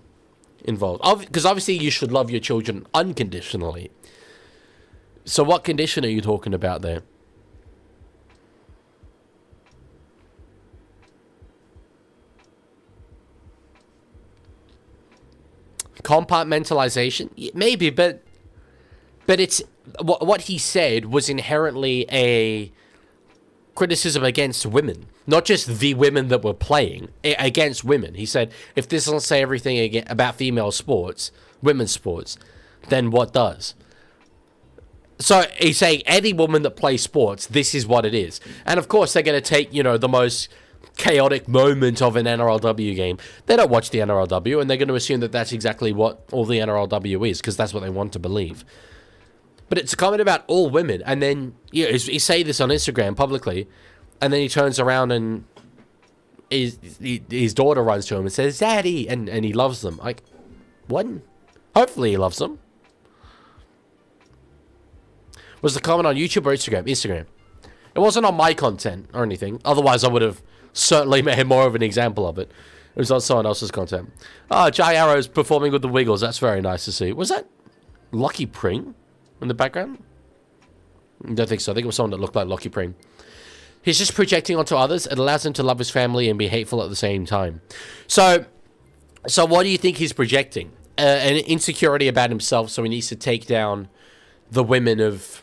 involved? Because obviously you should love your children unconditionally. So what condition are you talking about there? Compartmentalization? Maybe, but it's what he said was inherently a criticism against women, not just the women that were playing, against women. He said, if this doesn't say everything about female sports, women's sports, then what does? So he's saying any woman that plays sports, this is what it is. And of course, they're going to take, the most chaotic moment of an NRLW game. They don't watch the NRLW, and they're going to assume that that's exactly what all the NRLW is, because that's what they want to believe. But it's a comment about all women, and then he say this on Instagram publicly, and then he turns around and his daughter runs to him and says, "Daddy," and he loves them. Like, what? Hopefully he loves them. Was the comment on YouTube or Instagram? Instagram. It wasn't on my content or anything. Otherwise, I would have certainly made more of an example of it. It was on someone else's content. Oh, Jai Arrow's performing with the Wiggles. That's very nice to see. Was that Lockie Pring in the background? I don't think so. I think it was someone that looked like Lockie Pring. He's just projecting onto others. It allows him to love his family and be hateful at the same time. So what do you think he's projecting? An insecurity about himself, so he needs to take down the women of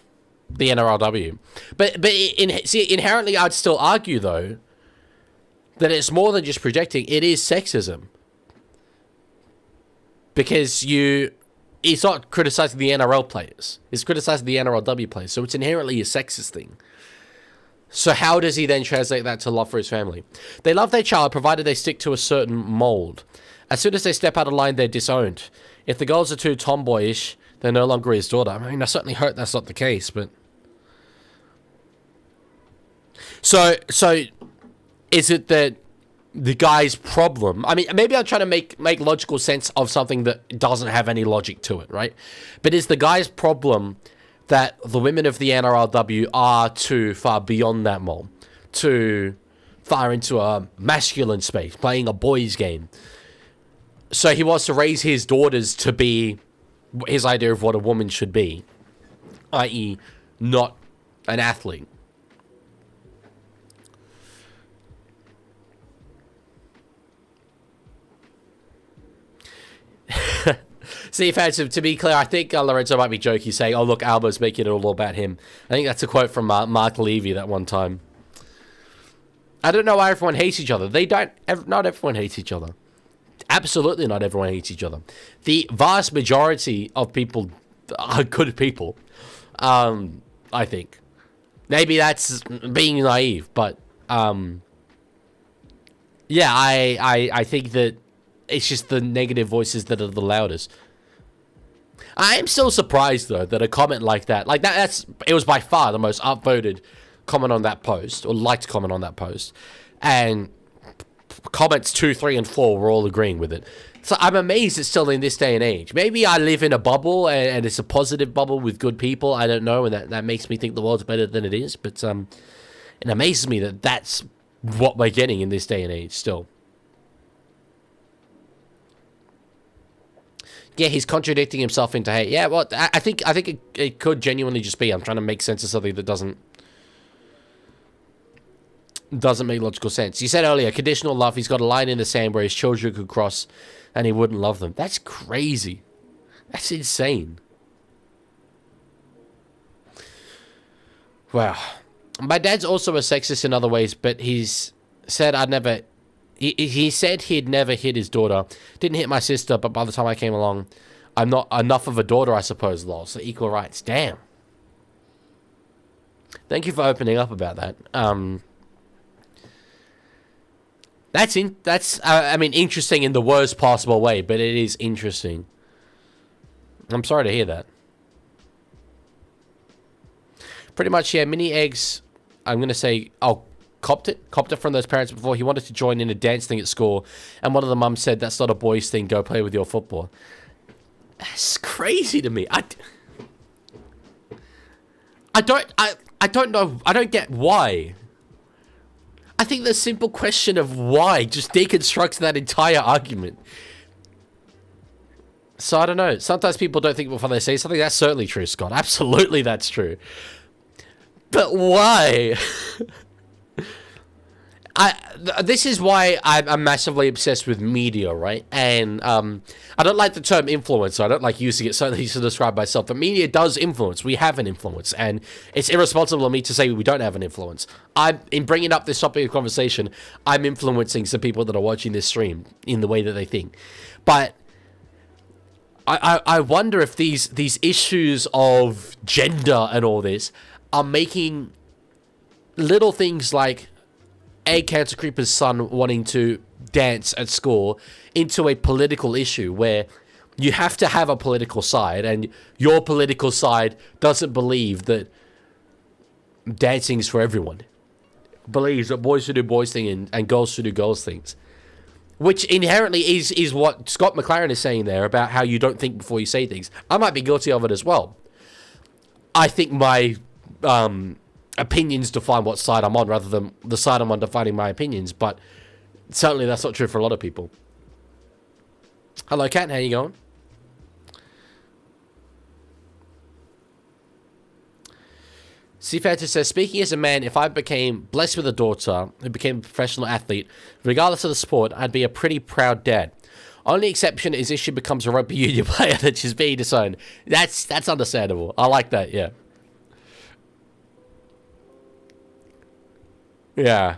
the NRLW. But inherently, I'd still argue, though, that it's more than just projecting. It is sexism. Because he's not criticizing the NRL players. He's criticizing the NRLW players. So it's inherently a sexist thing. So how does he then translate that to love for his family? They love their child, provided they stick to a certain mold. As soon as they step out of line, they're disowned. If the girls are too tomboyish, they're no longer his daughter. I mean, I certainly hope that's not the case, but... So is it that the guy's problem... I mean, maybe I'm trying to make logical sense of something that doesn't have any logic to it, right? But is the guy's problem that the women of the NRLW are too far beyond that mold? Too far into a masculine space, playing a boys' game? So he wants to raise his daughters to be his idea of what a woman should be, i.e. not an athlete. See, fans, to be clear, I think Lorenzo might be joking, saying, oh, look, Albo's making it all about him. I think that's a quote from Mark Leaguie that one time. I don't know why everyone hates each other. Not everyone hates each other. Absolutely not everyone hates each other. The vast majority of people are good people, I think. Maybe that's being naive, but yeah, I think that it's just the negative voices that are the loudest. I am still surprised, though, that a comment like that, it was by far the most upvoted comment on that post, or liked comment on that post, and comments 2, 3, and 4 were all agreeing with it. So I'm amazed it's still in this day and age. Maybe I live in a bubble, and it's a positive bubble with good people. I don't know, and that makes me think the world's better than it is. But it amazes me that that's what we're getting in this day and age still. Yeah, he's contradicting himself into hate. Yeah, well, I think it could genuinely just be I'm trying to make sense of something that doesn't doesn't make logical sense. You said earlier, conditional love, he's got a line in the sand where his children could cross and he wouldn't love them. That's crazy. That's insane. Wow. My dad's also a sexist in other ways, but he's said I'd never... He said he'd never hit his daughter. Didn't hit my sister, but by the time I came along, I'm not enough of a daughter, I suppose, lol. So equal rights. Damn. Thank you for opening up about that. That's I mean, interesting in the worst possible way, but it is interesting. I'm sorry to hear that. Pretty much, yeah, mini eggs, I'm going to say, copped it from those parents before. He wanted to join in a dance thing at school, and one of the mums said, that's not a boys thing, go play with your football. That's crazy to me. I don't know, I don't get why. I think the simple question of why just deconstructs that entire argument. So I don't know. Sometimes people don't think before they say something. That's certainly true, Scott. Absolutely, that's true. But why? This is why I'm massively obsessed with media, right? And I don't like the term influencer. I don't like using it certainly to describe myself. But media does influence. We have an influence. And it's irresponsible of me to say we don't have an influence. In bringing up this topic of conversation, I'm influencing some people that are watching this stream in the way that they think. But I wonder if these issues of gender and all this are making little things like Egg Cancer Creeper's son wanting to dance at school into a political issue where you have to have a political side, and your political side doesn't believe that dancing is for everyone. Believes that boys should do boys things and girls should do girls things. Which inherently is what Scott McLaren is saying there about how you don't think before you say things. I might be guilty of it as well. I think my opinions define what side I'm on rather than the side I'm on defining my opinions, but certainly that's not true for a lot of people. Hello, Kat. How you going? Seafanter says, speaking as a man, if I became blessed with a daughter who became a professional athlete, regardless of the sport, I'd be a pretty proud dad. Only exception is if she becomes a rugby union player that she's being disowned. That's understandable. I like that, yeah. Yeah.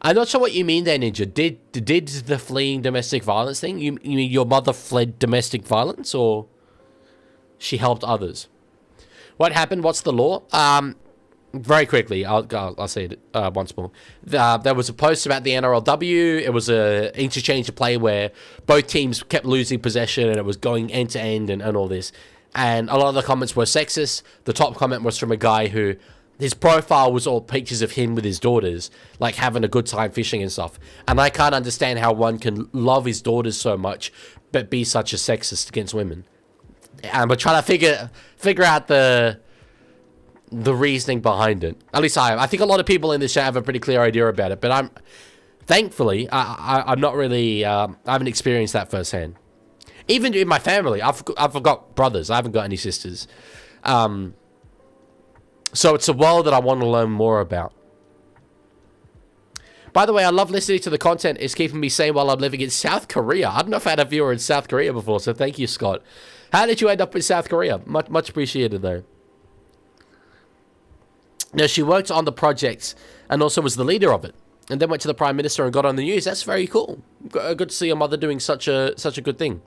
I'm not sure what you mean there, Ninja. Did the fleeing domestic violence thing? You mean your mother fled domestic violence, or she helped others? What happened? What's the law? Very quickly, I'll say it once more. There was a post about the NRLW. It was a interchange of play where both teams kept losing possession and it was going end to end and all this. And a lot of the comments were sexist. The top comment was from a guy who his profile was all pictures of him with his daughters, like having a good time fishing and stuff. And I can't understand how one can love his daughters so much but be such a sexist against women. And we're trying to figure out the reasoning behind it. At least I think a lot of people in this chat have a pretty clear idea about it, but thankfully I'm not really I haven't experienced that firsthand. Even in my family, I've got brothers. I haven't got any sisters. So it's a world that I want to learn more about. By the way, I love listening to the content. It's keeping me sane while I'm living in South Korea. I don't know if I had a viewer in South Korea before, so thank you, Scott. How did you end up in South Korea? Much appreciated, though. Now, she worked on the project and also was the leader of it, and then went to the Prime Minister and got on the news. That's very cool. Good to see your mother doing such a good thing.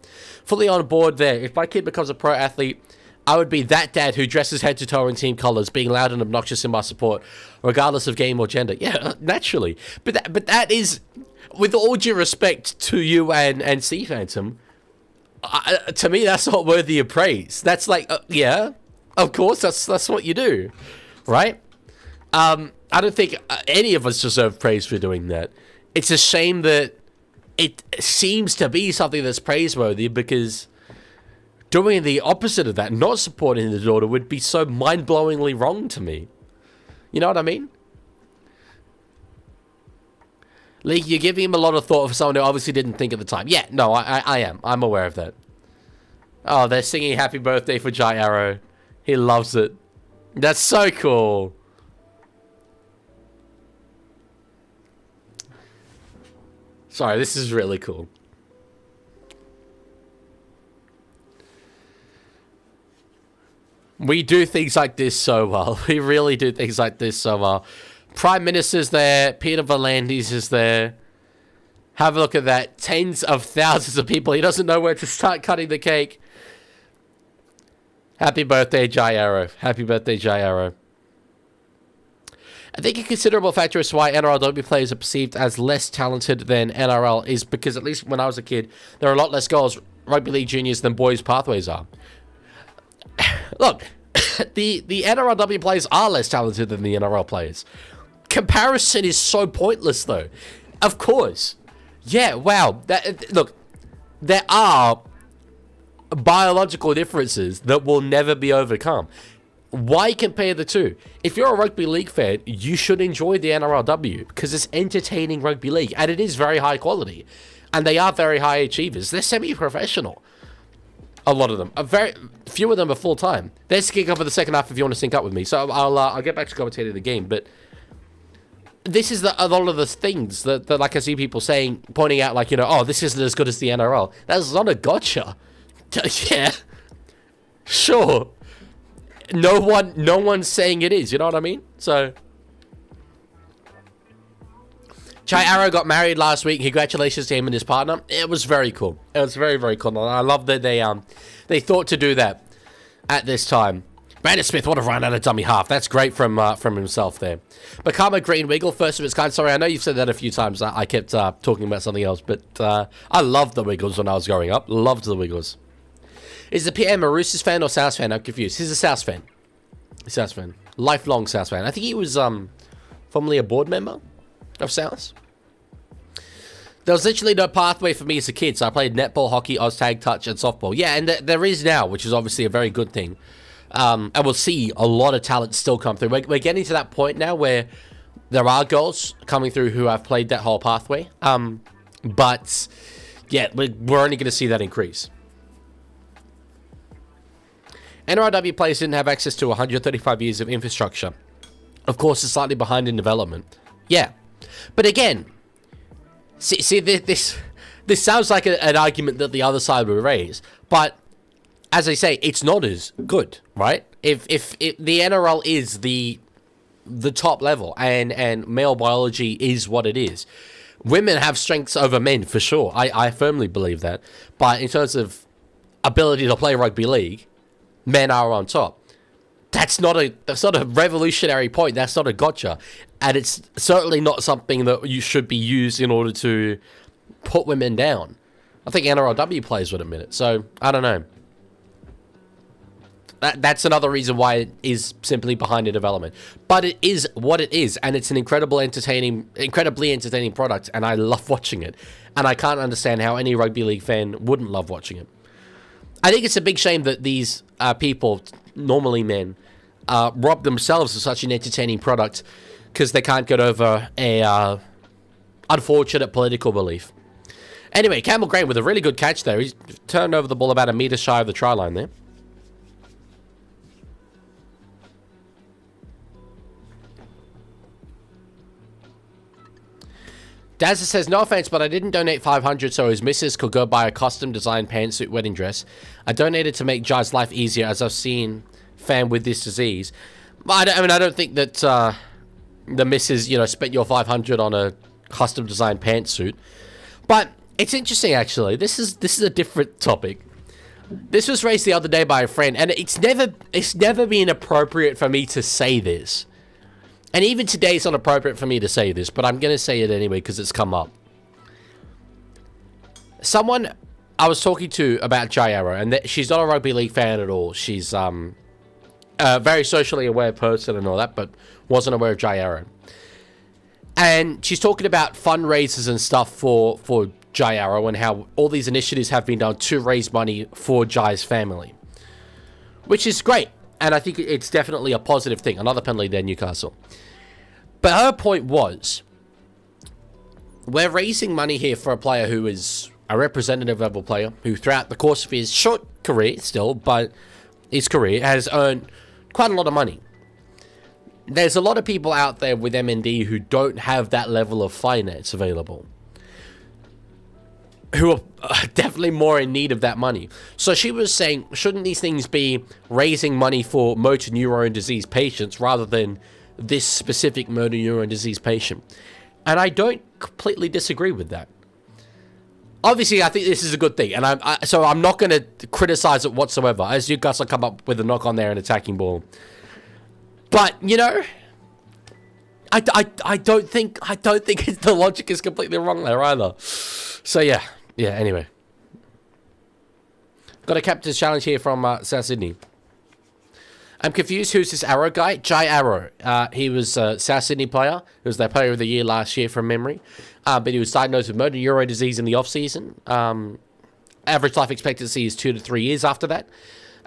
Fully on board there. If my kid becomes a pro athlete, I would be that dad who dresses head to toe in team colors, being loud and obnoxious in my support, regardless of game or gender. Yeah, naturally. But that is, with all due respect to you and Sea Phantom, to me, that's not worthy of praise. That's like, yeah, of course, that's what you do, right? I don't think any of us deserve praise for doing that. It's a shame that it seems to be something that's praiseworthy, because doing the opposite of that, not supporting the daughter, would be so mind-blowingly wrong to me. You know what I mean? League, you're giving him a lot of thought for someone who obviously didn't think at the time. Yeah, no, I am. I'm aware of that. Oh, they're singing Happy Birthday for Jai Arrow. He loves it. That's so cool. Sorry, this is really cool. We do things like this so well. We really do things like this so well. Prime Minister's there. Peter V'landys is there. Have a look at that. Tens of thousands of people. He doesn't know where to start cutting the cake. Happy birthday, Jai Arrow. Happy birthday, Jai Arrow. I think a considerable factor as to why NRLW players are perceived as less talented than NRL is because, at least when I was a kid, there are a lot less girls rugby league juniors than boys pathways are. Look, the NRLW players are less talented than the NRL players. Comparison is so pointless, though. Of course. Yeah, wow. Look, there are biological differences that will never be overcome. Why compare the two? If you're a rugby league fan, you should enjoy the NRLW because it's entertaining rugby league and it is very high quality. And they are very high achievers. They're semi-professional. A lot of them. A very few of them are full-time. There's a kick up for the second half if you want to sync up with me. So I'll get back to commentating the game. But this is a lot of the things that like I see people saying, pointing out like, you know, oh, this isn't as good as the NRL. That's not a gotcha. Yeah. Sure. No one's saying it is, you know what I mean? So Jai Arrow got married last week. Congratulations to him and his partner. It was very cool. It was very, very cool. I love that they thought to do that at this time. Brandon Smith, what a run out of dummy half. That's great from himself there. Bakama Green Wiggle, first of its kind. Sorry, I know you've said that a few times. I kept talking about something else, but I loved the Wiggles when I was growing up. Loved the Wiggles. Is the PM a Roosters fan or South fan? I'm confused. He's a South fan. South fan. Lifelong South fan. I think he was formerly a board member of South. There was literally no pathway for me as a kid, so I played netball, hockey, Oztag, touch, and softball. Yeah, and there is now, which is obviously a very good thing. And we'll see a lot of talent still come through. We're getting to that point now where there are girls coming through who have played that whole pathway. But, yeah, we're only going to see that increase. NRLW players didn't have access to 135 years of infrastructure. Of course, it's slightly behind in development. Yeah. But again, see this sounds like an argument that the other side would raise. But, as I say, it's not as good, right? If the NRL is the top level and male biology is what it is, women have strengths over men for sure. I firmly believe that. But in terms of ability to play rugby league, men are on top. That's not a revolutionary point. That's not a gotcha. And it's certainly not something that you should be used in order to put women down. I think NRLW players would admit it. So, I don't know. That's another reason why it is simply behind in development. But it is what it is, and it's an incredibly entertaining product, and I love watching it. And I can't understand how any rugby league fan wouldn't love watching it. I think it's a big shame that these people, normally men, rob themselves of such an entertaining product because they can't get over a unfortunate political belief. Anyway, Campbell Graham with a really good catch there. He's turned over the ball about a metre shy of the try line there. Dazza says, no offense, but I didn't donate 500 so his missus could go buy a custom-designed pantsuit wedding dress. I donated to make Jai's life easier as I've seen fan with this disease. I don't think that the missus, spent your 500 on a custom-designed pantsuit. But it's interesting, actually. This is a different topic. This was raised the other day by a friend, and it's never been appropriate for me to say this. And even today, it's not appropriate for me to say this, but I'm going to say it anyway because it's come up. Someone I was talking to about Jai Arrow, and she's not a rugby league fan at all. She's a very socially aware person and all that, but wasn't aware of Jai Arrow. And she's talking about fundraisers and stuff for Jai Arrow and how all these initiatives have been done to raise money for Jai's family. Which is great. And I think it's definitely a positive thing. Another penalty there, Newcastle. But her point was, we're raising money here for a player who is a representative level player, who throughout the course of his short career still, but his career, has earned quite a lot of money. There's a lot of people out there with MND who don't have that level of finance available. who are definitely more in need of that money. So she was saying, shouldn't these things be raising money for motor neurone disease patients rather than this specific motor neurone disease patient? And I don't completely disagree with that. Obviously, I think this is a good thing, and so I'm not going to criticize it whatsoever, as Newcastle come up with a knock on there and attacking ball. But, you know, I don't think the logic is completely wrong there either. So yeah, anyway. Got a captain's challenge here from South Sydney. I'm confused, who's this Arrow guy? Jai Arrow. He was a South Sydney player. He was their player of the year last year from memory. But he was diagnosed with motor neurone disease in the off-season. Average life expectancy is 2 to 3 years after that.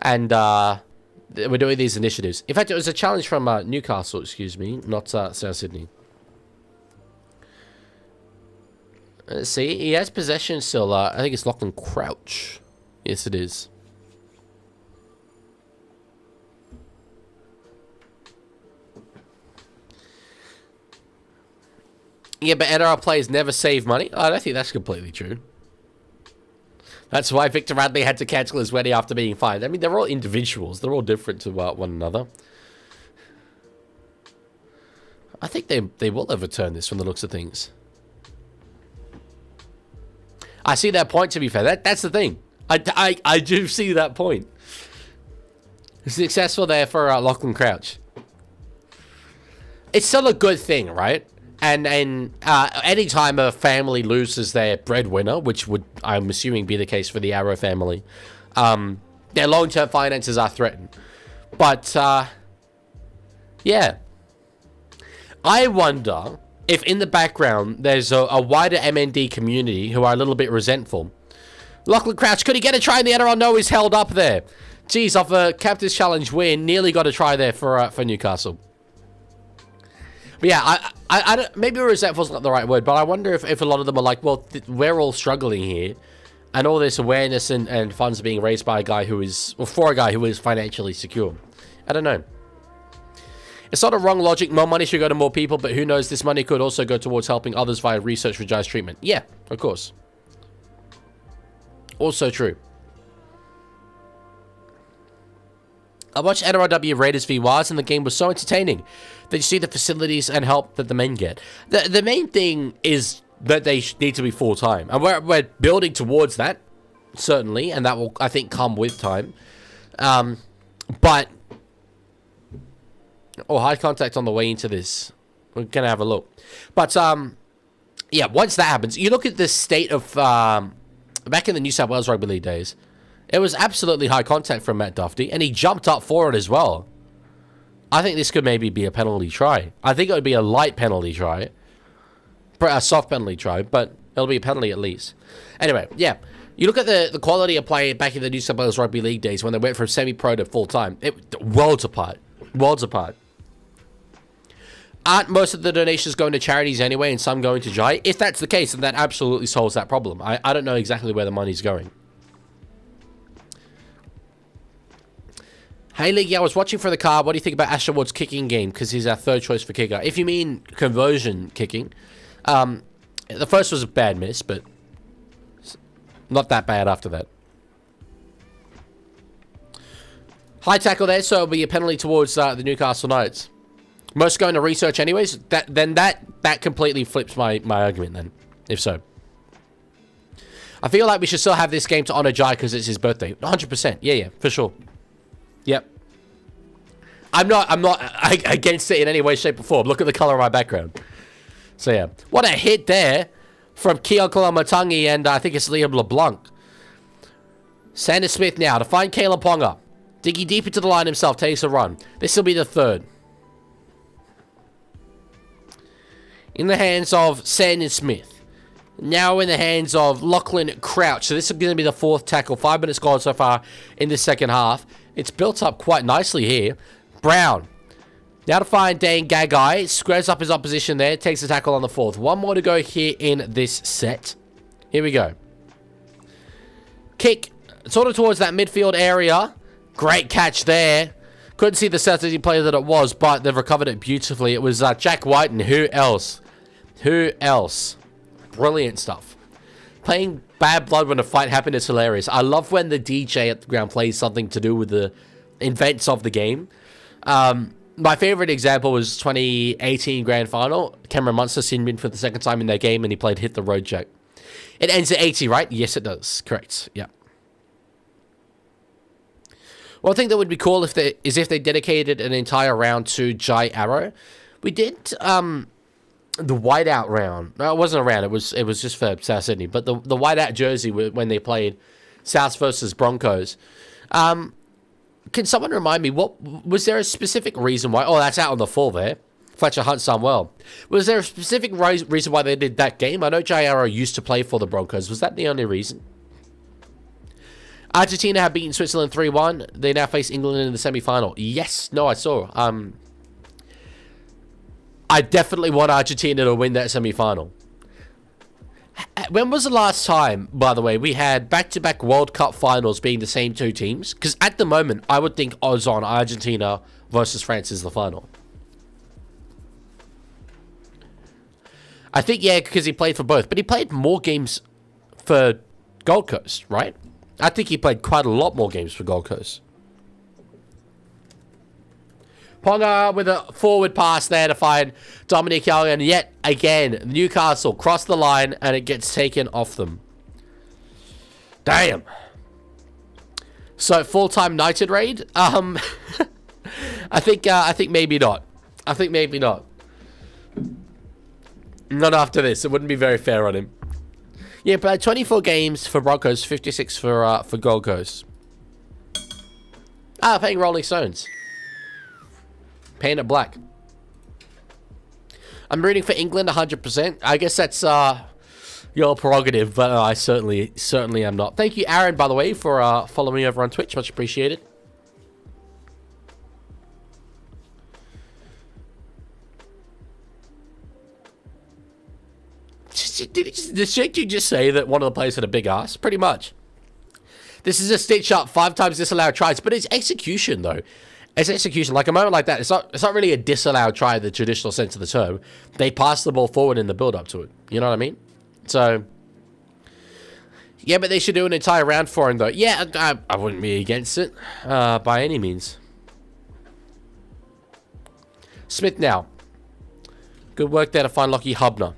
And we're doing these initiatives. In fact, it was a challenge from Newcastle, excuse me, not South Sydney. Let's see. He has possession still. I think it's Lachlan Crouch. Yes, it is. Yeah, but NRL players never save money. I don't think that's completely true. That's why Victor Radley had to cancel his wedding after being fined. I mean, they're all individuals. They're all different to one another. I think they will overturn this from the looks of things. I see that point, to be fair. That's the thing. I do see that point. Successful there for Lachlan Crouch. It's still a good thing, right? And anytime a family loses their breadwinner, which would, I'm assuming, be the case for the Arrow family, their long-term finances are threatened. But, yeah. I wonder if in the background there's a wider MND community who are a little bit resentful. Lachlan Crouch, could he get a try in the NRL? No, he's held up there. Geez, off a Captain's Challenge win, nearly got a try there for Newcastle. But yeah, I don't, maybe resentful is not the right word, but I wonder if a lot of them are like, well, we're all struggling here, and all this awareness and funds being raised by a guy who is, or for a guy who is financially secure. I don't know. It's not a wrong logic. More money should go to more people, but who knows, this money could also go towards helping others via research for Jai's treatment. Yeah, of course. Also true. I watched NRLW Raiders v Wars, and the game was so entertaining. Did you see the facilities and help that the men get? The main thing is that they need to be full-time. And we're building towards that, certainly. And that will, I think, come with time. But... oh, high contact on the way into this. We're going to have a look. But, yeah, once that happens, you look at the state of... back in the New South Wales Rugby League days, it was absolutely high contact from Matt Duffy, and he jumped up for it as well. I think this could maybe be a penalty try. I think it would be a light penalty try. A soft penalty try, but it'll be a penalty at least. Anyway, yeah. You look at the quality of play back in the New South Wales Rugby League days when they went from semi-pro to full-time. Worlds apart. Worlds apart. Aren't most of the donations going to charities anyway and some going to Jai? If that's the case, then that absolutely solves that problem. I don't know exactly where the money's going. Hey, Leaguie, I was watching for the car. What do you think about Asher Ward's kicking game? Because he's our third choice for kicker. If you mean conversion kicking, the first was a bad miss, but not that bad after that. High tackle there, so it'll be a penalty towards the Newcastle Knights. Most going to research anyways. That completely flips my argument then, if so. I feel like we should still have this game to honor Jai because it's his birthday. 100%. Yeah, for sure. Yep. I'm not against it in any way, shape, or form. Look at the color of my background. So yeah. What a hit there from Keon Kalamatangi and I think it's Liam LeBlanc. Sanders Smith now to find Kayla Ponga. Digging deep into the line himself, takes a run. This will be the third. In the hands of Sanders Smith. Now in the hands of Lachlan Crouch. So this is going to be the fourth tackle. 5 minutes gone so far in the second half. It's built up quite nicely here. Brown. Now to find Dane Gagai. Squares up his opposition there. Takes the tackle on the fourth. One more to go here in this set. Here we go. Kick. Sort of towards that midfield area. Great catch there. Couldn't see the South Sydney player that it was, but they've recovered it beautifully. It was Jack White, and who else? Who else? Brilliant stuff. Playing bad blood when a fight happened. It's hilarious. I love when the DJ at the ground plays something to do with the events of the game. My favorite example was 2018 Grand Final. Cameron Munster sinned in for the second time in their game, and he played Hit the Road Jack. It ends at 80, right? Yes, it does. Correct. Yeah. One thing that would be cool if they dedicated an entire round to Jai Arrow. We did the whiteout round. No, it wasn't a round. It was just for South Sydney. But the whiteout jersey when they played South versus Broncos. Can someone remind me, what was there a specific reason why? Oh, that's out on the full there. Fletcher Hunt's done well. Was there a specific reason why they did that game? I know Jai Arrow used to play for the Broncos. Was that the only reason? Argentina have beaten Switzerland 3-1. They now face England in the semi-final. Yes. No, I saw. I definitely want Argentina to win that semi-final. When was the last time, by the way, we had back-to-back World Cup finals being the same two teams? Because at the moment, I would think odds on Argentina versus France is the final. I think, yeah, because he played for both. But he played more games for Gold Coast, right? I think he played quite a lot more games for Gold Coast. Ponga with a forward pass there to find Dominic Young. And yet again, Newcastle cross the line and it gets taken off them. Damn. So, full-time United raid? I think maybe not. I think maybe not. Not after this. It wouldn't be very fair on him. Yeah, but 24 games for Broncos, 56 for Gold Coast. Paying Rolling Stones. Paying it black. I'm rooting for England 100%. I guess that's your prerogative, but I certainly am not. Thank you, Aaron, by the way, for following me over on Twitch. Much appreciated. Did Jake just say that one of the players had a big ass? Pretty much. This is a stitch up, 5 times disallowed tries, but it's execution though. It's execution. Like a moment like that, it's not really a disallowed try in the traditional sense of the term. They pass the ball forward in the build up to it. You know what I mean? So yeah, but they should do an entire round for him though. Yeah, I wouldn't be against it by any means. Smith now. Good work there to find Lockie Hubner.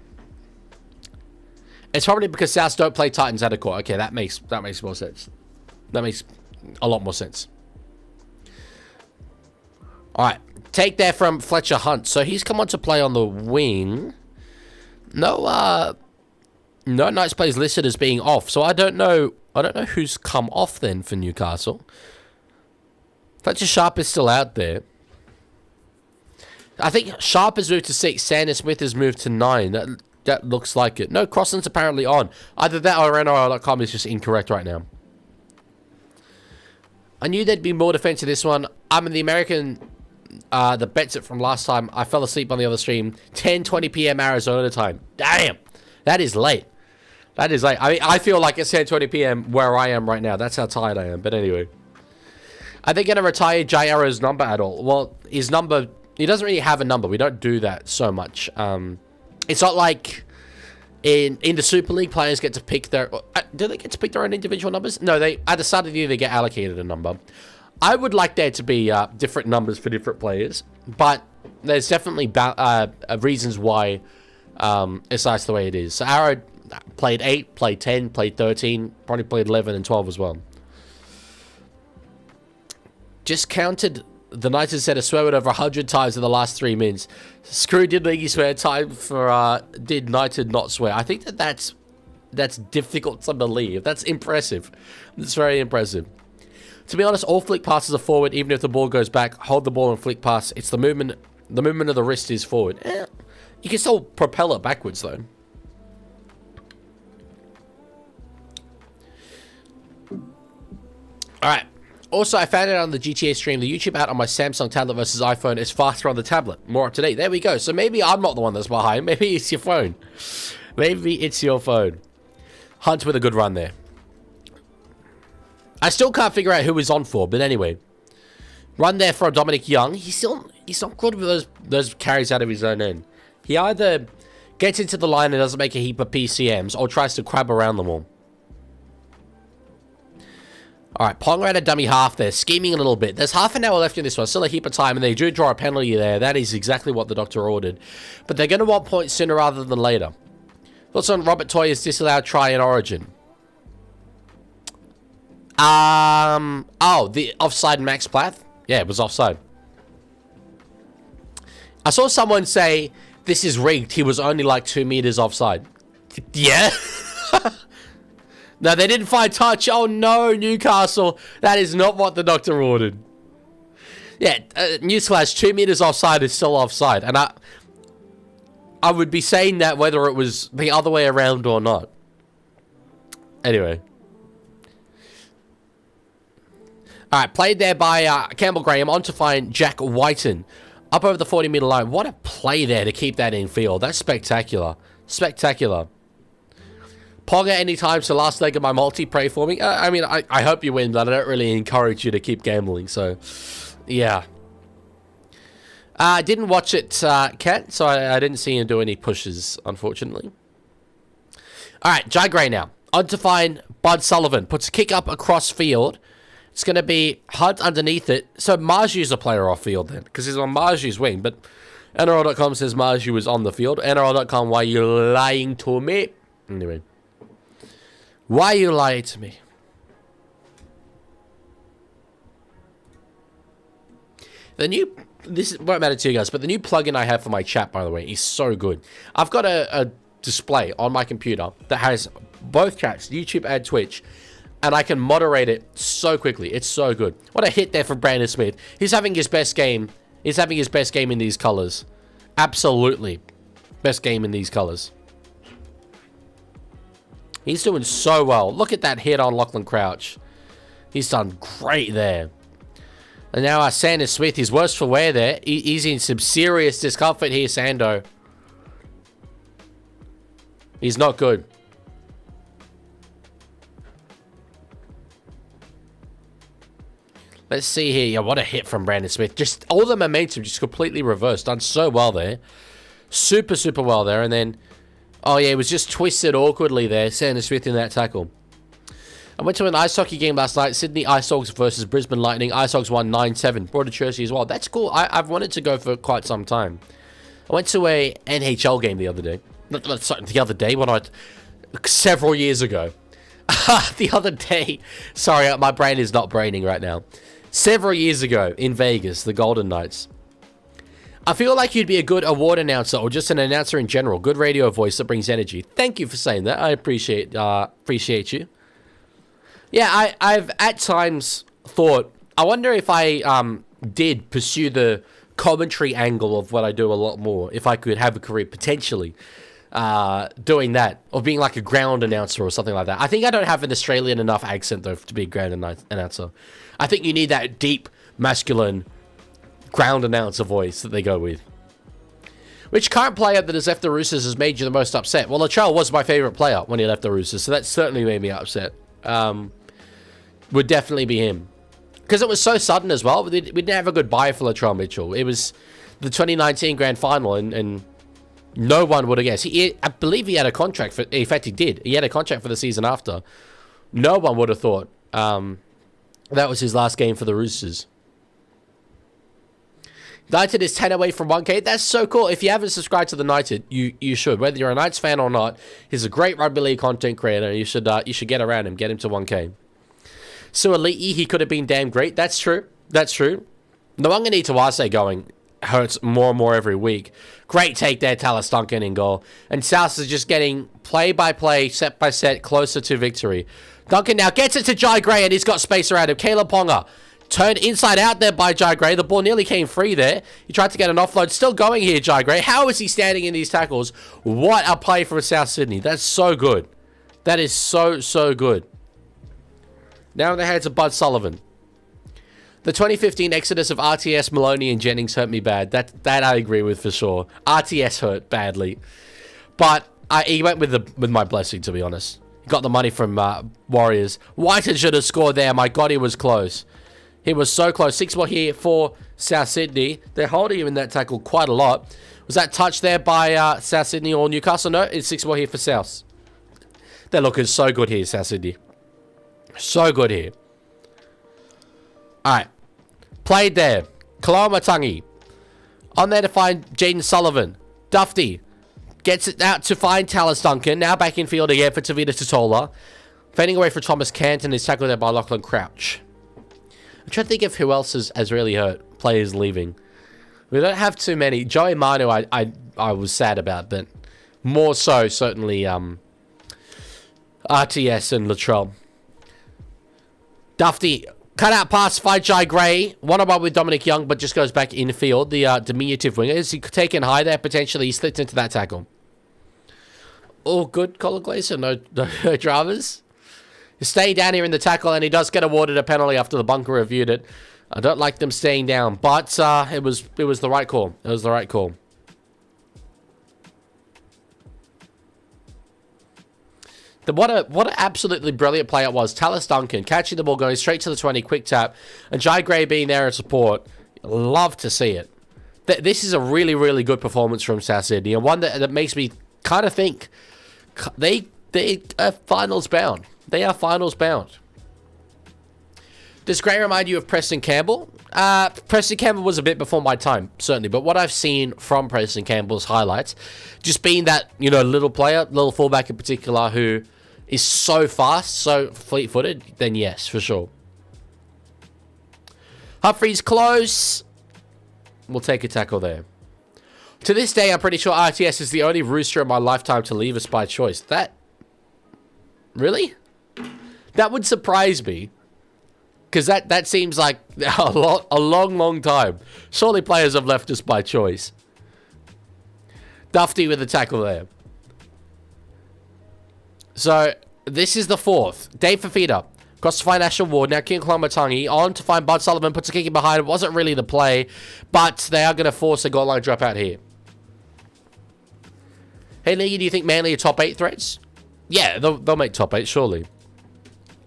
It's probably because Souths don't play Titans at a core. Okay, that makes more sense. That makes a lot more sense. Alright. Take there from Fletcher Hunt. So he's come on to play on the wing. No Knights plays listed as being off. So I don't know who's come off then for Newcastle. Fletcher Sharp is still out there. I think Sharp has moved to 6. Sanders Smith has moved to 9. That looks like it. No, Crossland's apparently on. Either that or NRL.com is just incorrect right now. I knew there'd be more defense to this one. I'm in the American, the bets it from last time. I fell asleep on the other stream. 10:20 p.m. Arizona time. Damn. That is late. That is late. I mean, I feel like it's 10:20 p.m. where I am right now. That's how tired I am. But anyway. Are they going to retire Jai Arrow's number at all? Well, his number... He doesn't really have a number. We don't do that so much. It's not like in the Super League, players get to pick their... do they get to pick their own individual numbers? No, they at the start of the year, they get allocated a number. I would like there to be different numbers for different players, but there's definitely reasons why it's nice the way it is. So Arrow played 8, played 10, played 13, probably played 11 and 12 as well. Just counted... The Knights have said a swear word over 100 times in the last 3 minutes. Screw did Leaguie swear time for did Knighted not swear. I think that's difficult to believe. That's impressive. That's very impressive. To be honest, all flick passes are forward, even if the ball goes back. Hold the ball and flick pass. It's the movement of the wrist is forward. You can still propel it backwards though. Alright. Also, I found out on the GTA stream, the YouTube out on my Samsung tablet versus iPhone is faster on the tablet. More up to date. There we go. So maybe I'm not the one that's behind. Maybe it's your phone. Maybe it's your phone. Hunt with a good run there. I still can't figure out who he's on for, but anyway. Run there from Dominic Young. He's not good with those carries out of his own end. He either gets into the line and doesn't make a heap of PCMs or tries to crab around them all. All right, Ponga at a dummy half there, scheming a little bit. There's half an hour left in this one, still a heap of time, and they do draw a penalty there. That is exactly what the doctor ordered. But they're going to want points sooner rather than later. Thoughts on Rabbitohs' disallowed try in Origin? Oh, the offside Max Plath? Yeah, it was offside. I saw someone say, this is rigged. He was only like 2 meters offside. Yeah? No, they didn't find touch. Oh no, Newcastle. That is not what the doctor ordered. Yeah, newsflash, 2 meters offside is still offside. And I would be saying that whether it was the other way around or not. Anyway. Alright, played there by Campbell Graham. On to find Jack Whiten. Up over the 40-meter line. What a play there to keep that in field. That's spectacular. Spectacular. Ponga anytime, so last leg of my multi, pray for me. I mean, I hope you win, but I don't really encourage you to keep gambling, so, yeah. I didn't watch it, Kat, so I didn't see him do any pushes, unfortunately. Alright, Jai Gray now. On to find Bud Sullivan. Puts a kick up across field. It's going to be Hunt underneath it. So Marju's a player off field then, because he's on Marju's wing, but NRL.com says Marju is on the field. NRL.com, why are you lying to me? Anyway. Why are you lying to me? The new... This won't matter to you guys, but the new plugin I have for my chat, by the way, is so good. I've got a display on my computer that has both chats, YouTube and Twitch, and I can moderate it so quickly. It's so good. What a hit there from Brandon Smith. He's having his best game. He's having his best game in these colors. Absolutely. Best game in these colors. He's doing so well. Look at that hit on Lachlan Crouch. He's done great there. And now Sanders Smith is worse for wear there. He's in some serious discomfort here, Sando. He's not good. Let's see here. Yeah, what a hit from Brandon Smith. Just all the momentum just completely reversed. Done so well there. Super, super well there. And then... Oh, yeah, it was just twisted awkwardly there. Sanders Smith in that tackle. I went to an ice hockey game last night. Sydney Ice Hogs versus Brisbane Lightning. Ice Hogs won 9-7. Brought a jersey as well. That's cool. I've wanted to go for quite some time. I went to a NHL game the other day. Not the other day. Several years ago. The other day. Sorry, my brain is not braining right now. Several years ago in Vegas, the Golden Knights. I feel like you'd be a good award announcer or just an announcer in general. Good radio voice that brings energy. Thank you for saying that. I appreciate you. Yeah, I've at times thought, I wonder if I did pursue the commentary angle of what I do a lot more, if I could have a career potentially doing that, or being like a ground announcer or something like that. I think I don't have an Australian enough accent, though, to be a ground announcer. I think you need that deep, masculine ground announcer voice that they go with. Which current player that has left the Roosters has made you the most upset? Well, Latrell was my favourite player when he left the Roosters, so that certainly made me upset. Would definitely be him. Because it was so sudden as well. We didn't have a good buy for Latrell Mitchell. It was the 2019 Grand Final, and no one would have guessed. I believe he had a contract for... In fact, he did. He had a contract for the season after. No one would have thought that was his last game for the Roosters. Knighted is 10 away from 1K. That's so cool. If you haven't subscribed to the Knighted, you should. Whether you're a Knights fan or not, he's a great rugby league content creator. You should get around him. Get him to 1K. So Leaguie, he could have been damn great. That's true. That's true. The Wangani Tawase going hurts more and more every week. Great take there, Talis Duncan in goal. And South is just getting play by play, set by set, closer to victory. Duncan now gets it to Jai Gray, and he's got space around him. Caleb Ponga. Turned inside out there by Jai Gray. The ball nearly came free there. He tried to get an offload. Still going here, Jai Gray. How is he standing in these tackles? What a play for South Sydney. That's so good. That is so, so good. Now in the hands of Bud Sullivan. The 2015 exodus of RTS, Maloney, and Jennings hurt me bad. That I agree with for sure. RTS hurt badly. But he went with my blessing, to be honest. He got the money from Warriors. Whiten should have scored there. My God, he was close. He was so close. 6 more here for South Sydney. They're holding him in that tackle quite a lot. Was that touch there by South Sydney or Newcastle? No, it's 6 more here for South. They're looking so good here, South Sydney. So good here. Alright. Played there. Kaloamatangi. On there to find Jaden Sullivan. Dufty. Gets it out to find Tallis Duncan. Now back in field again for Tavita Totola. Fading away for Thomas Canton. Is tackled there by Lachlan Crouch. I'm trying to think of who else has really hurt. Players leaving. We don't have too many. Joey Manu I was sad about, but more so certainly RTS and Latrell. Dufty. Cut out pass by Jai Gray. One-on-one with Dominic Young, but just goes back in field. The diminutive winger. Is he taken high there? Potentially, he slipped into that tackle. All good, Colin Glazer. No dramas. He's staying down here in the tackle, and he does get awarded a penalty after the bunker reviewed it. I don't like them staying down, but it was the right call. It was the right call. What an absolutely brilliant play it was. Tallis Duncan catching the ball, going straight to the 20, quick tap. And Jai Gray being there in support. Love to see it. This is a really, really good performance from South Sydney. And one that makes me kind of think they are finals bound. They are finals bound. Does Gray remind you of Preston Campbell? Preston Campbell was a bit before my time, certainly. But what I've seen from Preston Campbell's highlights, just being that, little player, little fullback in particular, who is so fast, so fleet-footed, then yes, for sure. Humphrey's close. We'll take a tackle there. To this day, I'm pretty sure RTS is the only rooster in my lifetime to leave us by choice. That... Really? That would surprise me. Because that seems like a long time. Surely players have left us by choice. Dufty with the tackle there. So, this is the fourth. Dave Fafita. Across to find Ashton Ward. Now King Kaloamatangi. On to find Bud Sullivan. Puts a kick in behind. It wasn't really the play. But they are going to force a goal line dropout here. Hey, Leaguie, do you think Manly are top 8 threats? Yeah, they'll make top 8, surely.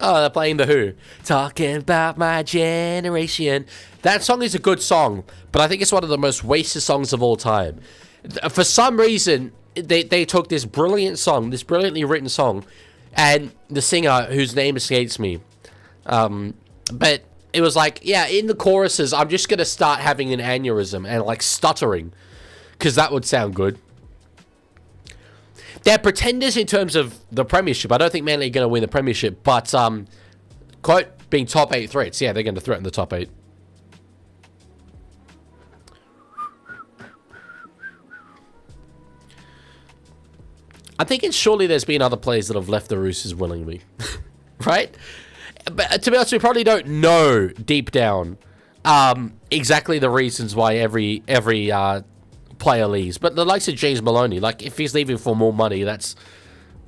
Oh, they're playing The Who. Talking about my generation. That song is a good song, but I think it's one of the most wasted songs of all time. For some reason, they took this brilliant song, this brilliantly written song, and the singer, whose name escapes me, but it was like, yeah, in the choruses, I'm just going to start having an aneurysm and like stuttering, because that would sound good. They're pretenders in terms of the premiership. I don't think Manly are going to win the premiership, but, quote, being top 8 threats, yeah, they're going to threaten the top 8. I'm thinking surely there's been other players that have left the Roosters willingly, right? But to be honest, we probably don't know deep down exactly the reasons why every player leaves. But the likes of James Maloney, like if he's leaving for more money, that's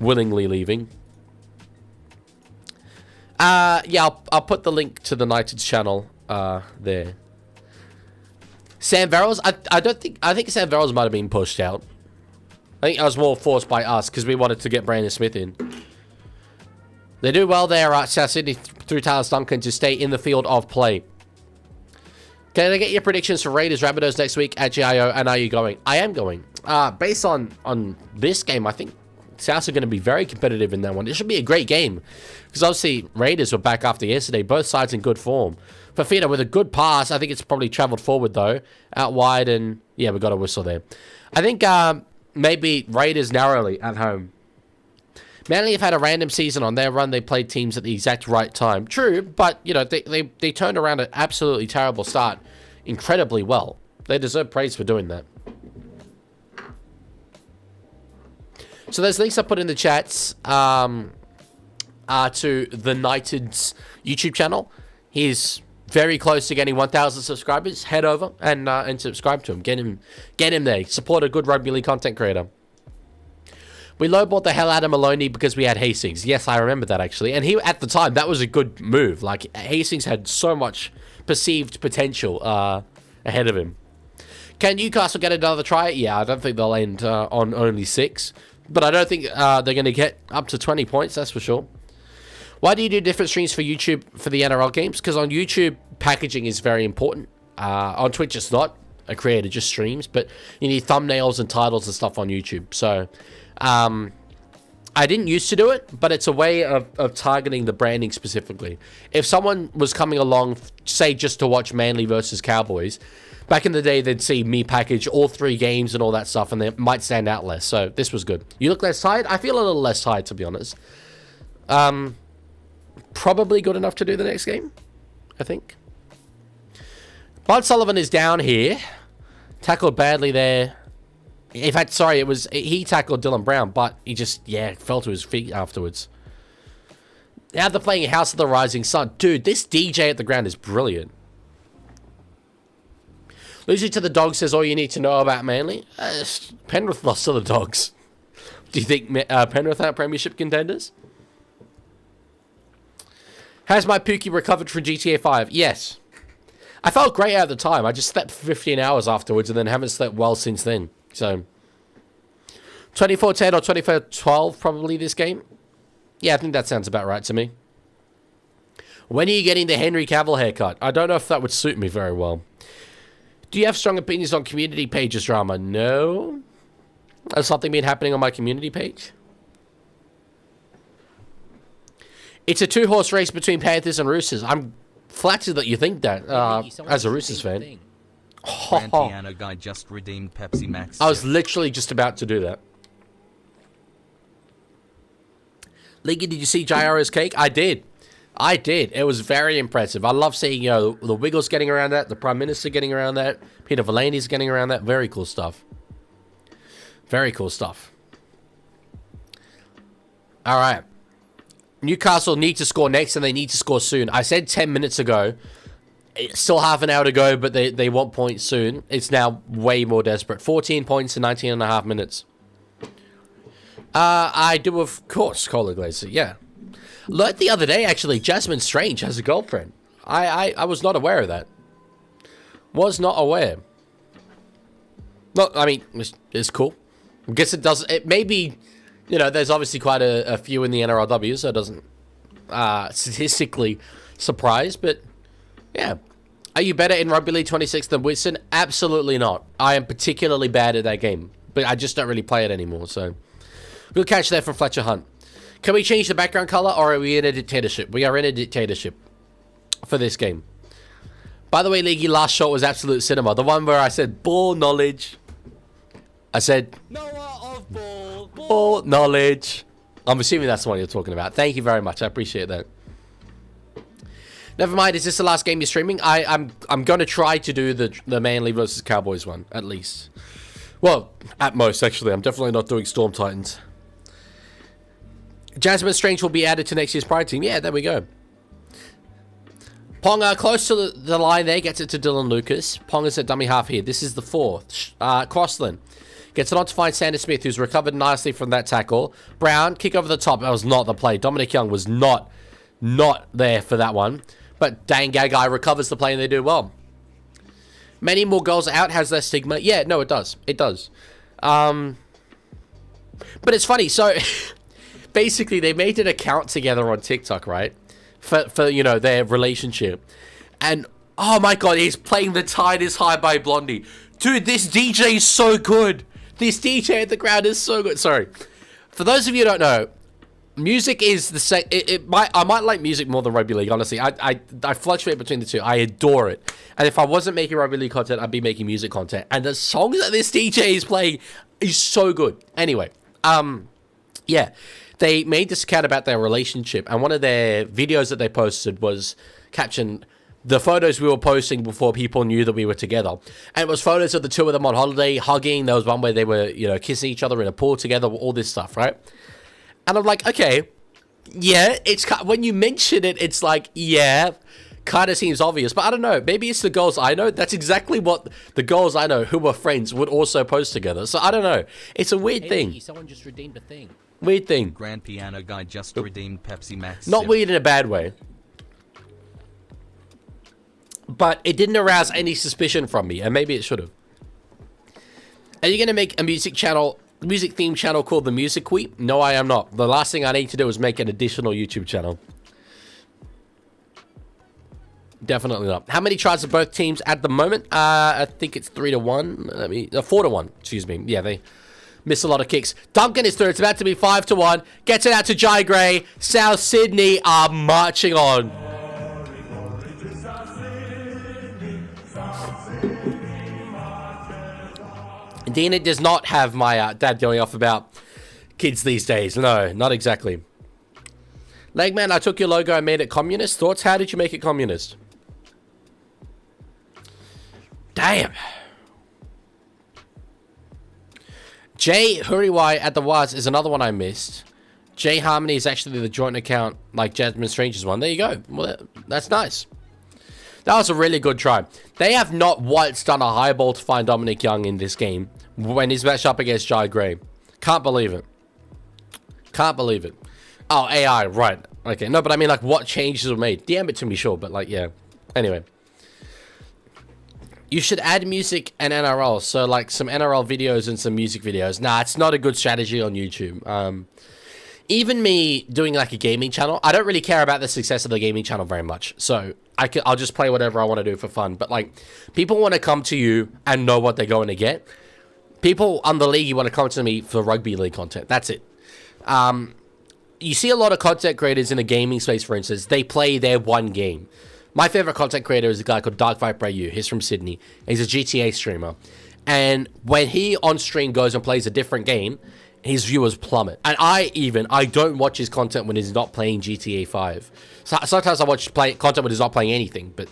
willingly leaving. Yeah, I'll put the link to the United's channel there. Sam Verrills, I think Sam Verrills might have been pushed out. I think that was more forced by us because we wanted to get Brandon Smith in. They do well there at South Sydney through Tallis Duncan to stay in the field of play. Can I get your predictions for Raiders Rabbitohs next week at GIO, and are you going? I am going. Based on this game, I think Souths are going to be very competitive in that one. It should be a great game because obviously Raiders were back after yesterday. Both sides in good form. Fafita with a good pass. I think it's probably travelled forward though, out wide, and yeah, we got a whistle there. I think maybe Raiders narrowly at home. Manly have had a random season on their run. They played teams at the exact right time. True, but, you know, they turned around an absolutely terrible start incredibly well. They deserve praise for doing that. So there's links I put in the chats to the United's YouTube channel. He's very close to getting 1,000 subscribers. Head over and subscribe to him. Get him there. Support a good rugby league content creator. We lowballed the hell out of Maloney because we had Hastings. Yes, I remember that actually. And he, at the time, that was a good move. Like, Hastings had so much perceived potential ahead of him. Can Newcastle get another try? Yeah, I don't think they'll end on only 6. But I don't think they're going to get up to 20 points, that's for sure. Why do you do different streams for YouTube for the NRL games? Because on YouTube, packaging is very important. On Twitch, it's not. A creator just streams. But you need thumbnails and titles and stuff on YouTube. So I didn't used to do it, but it's a way of targeting the branding specifically. If someone was coming along, say, just to watch Manly versus Cowboys, back in the day, they'd see me package all 3 games and all that stuff, and they might stand out less. So this was good. You look less tired? I feel a little less tired, to be honest. Probably good enough to do the next game, I think. Bud Sullivan is down here. Tackled badly there. In fact, sorry, he tackled Dylan Brown, but he just, fell to his feet afterwards. Now they're playing House of the Rising Sun. Dude, this DJ at the ground is brilliant. Losing to the Dogs says all you need to know about Manly. Penrith lost to the Dogs. Do you think Penrith are premiership contenders? Has my Pookie recovered from GTA 5? Yes. I felt great at the time. I just slept for 15 hours afterwards and then haven't slept well since then. So, 24-10 or 24-12 probably this game. Yeah, I think that sounds about right to me. When are you getting the Henry Cavill haircut? I don't know if that would suit me very well. Do you have strong opinions on community pages drama? No. Has something been happening on my community page? It's a 2-horse race between Panthers and Roosters. I'm flattered that you think that, as a Roosters fan. Grand Piano Guy just redeemed Pepsi Max. I was literally just about to do that. Leaguie, did you see Jairo's cake? I did. It was very impressive. I love seeing, the Wiggles getting around that, the Prime Minister getting around that, Peter V'landys getting around that. Very cool stuff. Very cool stuff. All right. Newcastle need to score next, and they need to score soon. I said 10 minutes ago. It's still half an hour to go, but they want points soon. It's now way more desperate. 14 points in 19 and a half minutes. I do, of course, Cola Glazer. Yeah. Learned the other day, actually, Jasmine Strange has a girlfriend. I was not aware of that. Was not aware. No, I mean, it's cool. I guess it does. It may be, there's obviously quite a few in the NRLW, so it doesn't statistically surprise, but yeah. Are you better in Rugby League 26 than Whitson? Absolutely not. I am particularly bad at that game, but I just don't really play it anymore, so. Good catch there from Fletcher Hunt. Can we change the background color, or are we in a dictatorship? We are in a dictatorship for this game. By the way, Leaguie, last shot was absolute cinema. The one where I said, ball knowledge. I said, Noah of ball knowledge. I'm assuming that's the one you're talking about. Thank you very much. I appreciate that. Never mind. Is this the last game you're streaming? I'm going to try to do the Manly versus Cowboys one, at least. Well, at most, actually. I'm definitely not doing Storm Titans. Jasmine Strange will be added to next year's Pride team. Yeah, there we go. Ponga close to the line there. Gets it to Dylan Lucas. Ponga's at dummy half here. This is the 4th. Crossland gets it on to find Sanders Smith, who's recovered nicely from that tackle. Brown, kick over the top. That was not the play. Dominic Young was not there for that one. But Dane Gagai recovers the play, and they do well. Many more goals out has less stigma. Yeah, no, it does. It does. But it's funny. So, basically, they made an account together on TikTok, right? For their relationship. And, oh my god, he's playing The Tide Is High by Blondie. Dude, this DJ is so good. This DJ at the ground is so good. Sorry. For those of you who don't know, music is the same. I might like music more than Rugby League, honestly. I fluctuate between the two. I adore it. And if I wasn't making Rugby League content, I'd be making music content. And the songs that this DJ is playing is so good. Anyway, yeah. They made this account about their relationship, and one of their videos that they posted was captioned, the photos we were posting before people knew that we were together. And it was photos of the two of them on holiday, hugging. There was one where they were, kissing each other in a pool together, all this stuff, right? And I'm like, okay, yeah, it's when you mention it, it's like, yeah, kind of seems obvious. But I don't know, maybe it's the girls I know. That's exactly what the girls I know who were friends would also post together. So I don't know. It's a weird thing. Someone just redeemed a thing. Weird thing. Grand Piano Guy just redeemed Pepsi Max. Not weird in a bad way. But it didn't arouse any suspicion from me, and maybe it should have. Are you going to make a music theme channel called The Music Weep? No, I am not. The last thing I need to do is make an additional YouTube channel. Definitely not. How many tries are both teams at the moment? I think it's 3-1. 4-1. Excuse me. Yeah, they Miss a lot of kicks. Duncan is through. It's about to be 5-1. Gets it out to Jai Gray. South Sydney are marching on. Dina does not have my dad going off about kids these days. No, not exactly. Legman, I took your logo and made it communist. Thoughts? How did you make it communist? Damn. Jay Huriwai at the Was is another one I missed. Jay Harmony is actually the joint account, like Jasmine Stranger's one. There you go. Well, that's nice. That was a really good try. They have not once done a high ball to find Dominic Young in this game when he's matched up against Jai Gray. Can't believe it. Can't believe it. Oh, AI, right. Okay, no, but I mean, like, what changes were made? DM it to me, sure, but, like, yeah. Anyway. You should add music and NRL. So, like, some NRL videos and some music videos. Nah, it's not a good strategy on YouTube. Even me doing, like, a gaming channel, I don't really care about the success of the gaming channel very much. So, I'll just play whatever I want to do for fun. But, like, people want to come to you and know what they're going to get. People on the league want to come to me for rugby league content. That's it. You see a lot of content creators in the gaming space, for instance. They play their one game. My favorite content creator is a guy called Dark Viper AU. He's from Sydney. He's a GTA streamer. And when he on stream goes and plays a different game, his viewers plummet. And I don't watch his content when he's not playing GTA 5. So, sometimes I watch content when he's not playing anything. But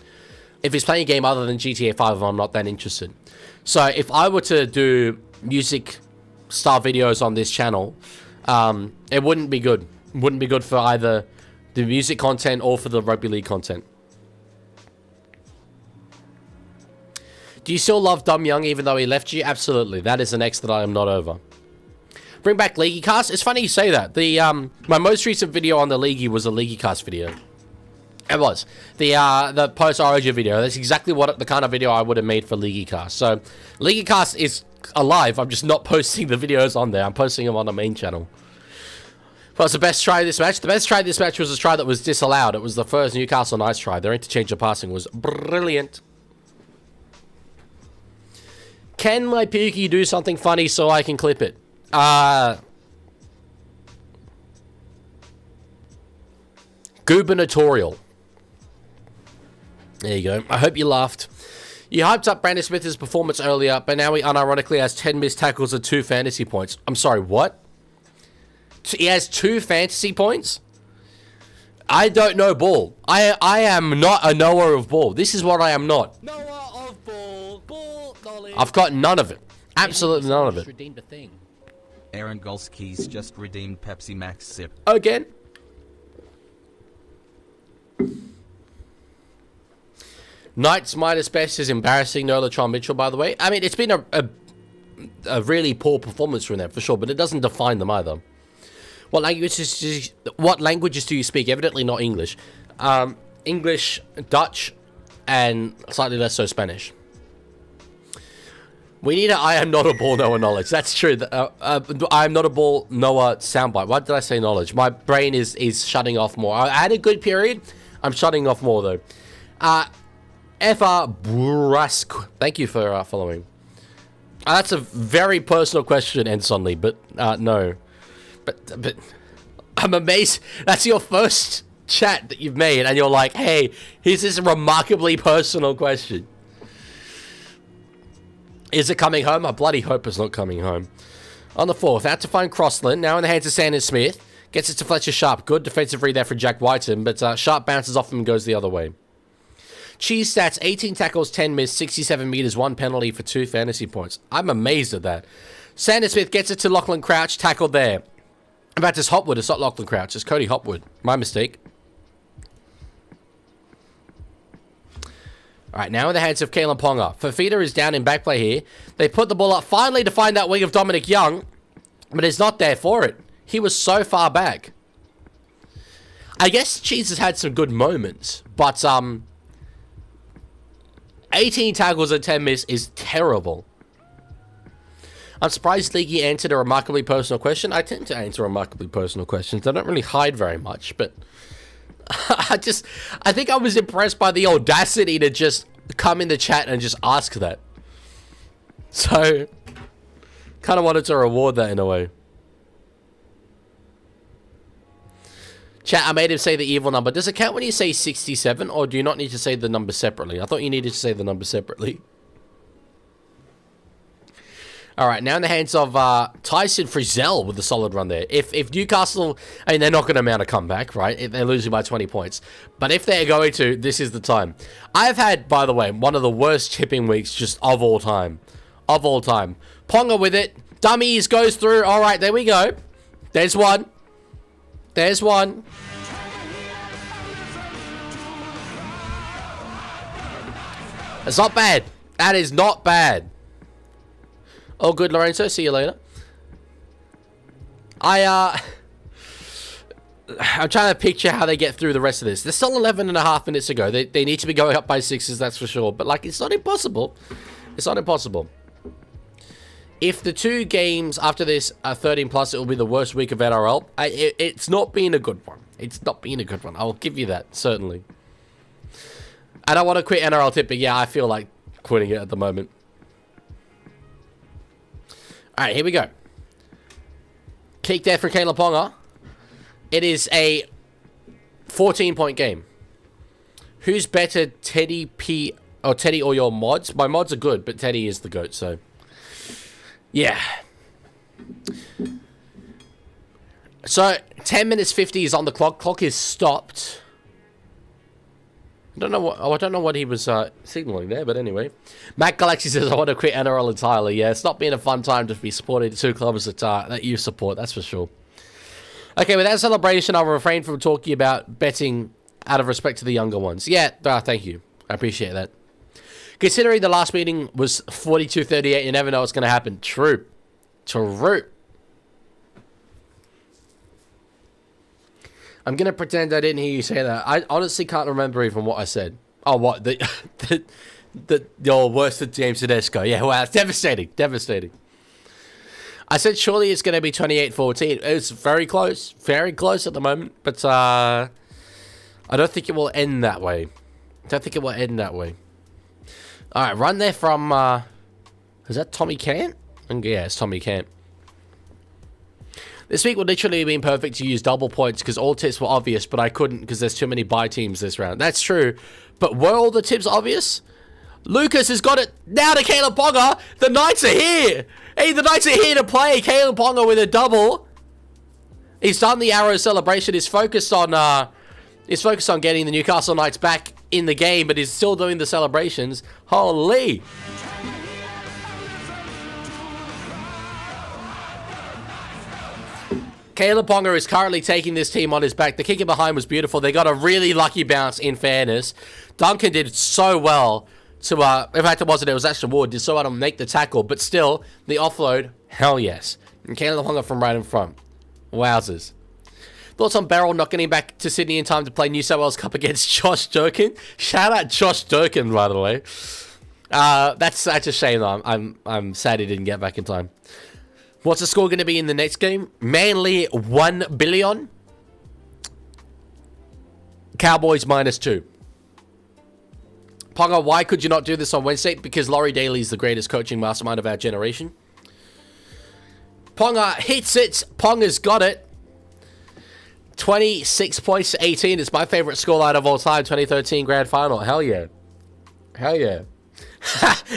if he's playing a game other than GTA 5, I'm not that interested. So if I were to do music style videos on this channel, it wouldn't be good. Wouldn't be good for either the music content or for the rugby league content. Do you still love Dom Young even though he left you? Absolutely. That is an ex that I am not over. Bring back LeaguieCast. It's funny you say that. My most recent video on the Leaguie was a LeaguieCast video. It was. The post-origin video. That's exactly what the kind of video I would have made for LeaguieCast. So, LeaguieCast is alive. I'm just not posting the videos on there. I'm posting them on the main channel. What's the best try this match? The best try this match was a try that was disallowed. It was the first Newcastle nice try. Their interchange of passing was brilliant. Can my Pookie do something funny so I can clip it? Gubernatorial. There you go. I hope you laughed. You hyped up Brandon Smith's performance earlier, but now he unironically has 10 missed tackles and 2 fantasy points. I'm sorry, what? He has 2 fantasy points? I don't know ball. I am not a knower of ball. This is what I am not. Knower of ball. Ball knowledge. I've got none of it. Absolutely none of it. Redeemed a thing. Aaron Golski's just redeemed Pepsi Max sip. Again? Knights minus best is embarrassing. No Latron Mitchell, by the way. I mean, it's been a really poor performance from them, for sure, but it doesn't define them either. What languages do you speak? Evidently not English. English, Dutch, and slightly less so Spanish. We need I am not a ball knower knowledge. That's true. I am not a ball knower soundbite. Why did I say knowledge? My brain is shutting off more. I had a good period. I'm shutting off more, though. FR Burask. Thank you for following. That's a very personal question, Ensonly, but no. But I'm amazed. That's your first chat that you've made, and you're like, hey, here's this remarkably personal question. Is it coming home? I bloody hope it's not coming home. On the 4th, out to find Crossland. Now in the hands of Sanders Smith. Gets it to Fletcher Sharp. Good defensive read there for Jack Whiten, but Sharp bounces off him and goes the other way. Cheese stats, 18 tackles, 10 missed, 67 meters, 1 penalty for 2 fantasy points. I'm amazed at that. Sanders Smith gets it to Lachlan Crouch, tackled there. In fact, it's Hopwood. It's not Lachlan Crouch. It's Cody Hopwood. My mistake. All right, now in the hands of Kalen Ponga. Fafita is down in back play here. They put the ball up finally to find that wing of Dominic Young, but it's not there for it. He was so far back. I guess Cheese has had some good moments, but 18 tackles and 10 miss is terrible. I'm surprised Leaguie answered a remarkably personal question. I tend to answer remarkably personal questions. I don't really hide very much, but I think I was impressed by the audacity to just come in the chat and just ask that. So, Kind of wanted to reward that in a way. Chat, I made him say the evil number. Does it count when you say 67, or do you not need to say the number separately? I thought you needed to say the number separately. All right, now in the hands of Tyson Frizzell with a solid run there. If Newcastle, I mean, they're not going to mount a comeback, right? They're losing by 20 points. But if they're going to, this is the time. I've had, by the way, one of the worst chipping weeks just of all time. Of all time. Ponga with it. Dummies goes through. All right, there we go. There's one. There's one. That's not bad. That is not bad. Oh, good, Lorenzo. See you later. I'm trying to picture how they get through the rest of this. There's still 11 and a half minutes to go. They need to be going up by 6s, that's for sure. But, like, it's not impossible. It's not impossible. If the 2 games after this are 13 plus, it will be the worst week of NRL. It's not been a good one. It's not been a good one. I'll give you that, certainly. I don't want to quit NRL tip, but yeah, I feel like quitting it at the moment. All right, here we go. Kick there for Caleb Ponga. It is a 14-point game. Who's better, Teddy P or Teddy or your mods? My mods are good, but Teddy is the GOAT, so yeah. So 10 minutes 50 is on the clock. Clock is stopped. I don't know what. Oh, I don't know what he was signaling there, but anyway. Matt Galaxy says, "I want to quit NRL entirely." Yeah, it's not been a fun time to be supporting the 2 clubs that you support. That's for sure. Okay, with that celebration, I'll refrain from talking about betting out of respect to the younger ones. Yeah, thank you. I appreciate that. Considering the last meeting was 42-38, you never know what's going to happen. True. True. I'm going to pretend I didn't hear you say that. I honestly can't remember even what I said. Oh, what? Your worst at James Tedesco. Yeah, wow, it's devastating. Devastating. I said surely it's going to be 28-14. It's very close. Very close at the moment. But I don't think it will end that way. All right, run there from... is that Tommy Cant? Yeah, it's Tommy Cant. This week would literally have been perfect to use double points because all tips were obvious, but I couldn't because there's too many bye teams this round. That's true. But were all the tips obvious? Lucas has got it now to Caleb Ponga. The Knights are here. Hey, the Knights are here to play. Caleb Ponga with a double. He's done the arrow celebration. He's focused on getting the Newcastle Knights back in the game, but he's still doing the celebrations. Holy. Caleb Ponga is currently taking this team on his back. The kick in behind was beautiful. They got a really lucky bounce, in fairness. Duncan did so well to, in fact, it was Ashton Ward, did so well to make the tackle, but still, the offload, hell yes. And Caleb Ponga from right in front. Wowzers. Thoughts on Beryl not getting back to Sydney in time to play New South Wales Cup against Josh Durkin? Shout out Josh Durkin, by the way. That's a shame, though. I'm sad he didn't get back in time. What's the score going to be in the next game? Manly 1 billion. Cowboys -2. Ponga, why could you not do this on Wednesday? Because Laurie Daly is the greatest coaching mastermind of our generation. Ponga hits it. Ponga's got it. 26 points to 18. It's my favorite scoreline of all time. 2013 grand final. Hell yeah. Hell yeah.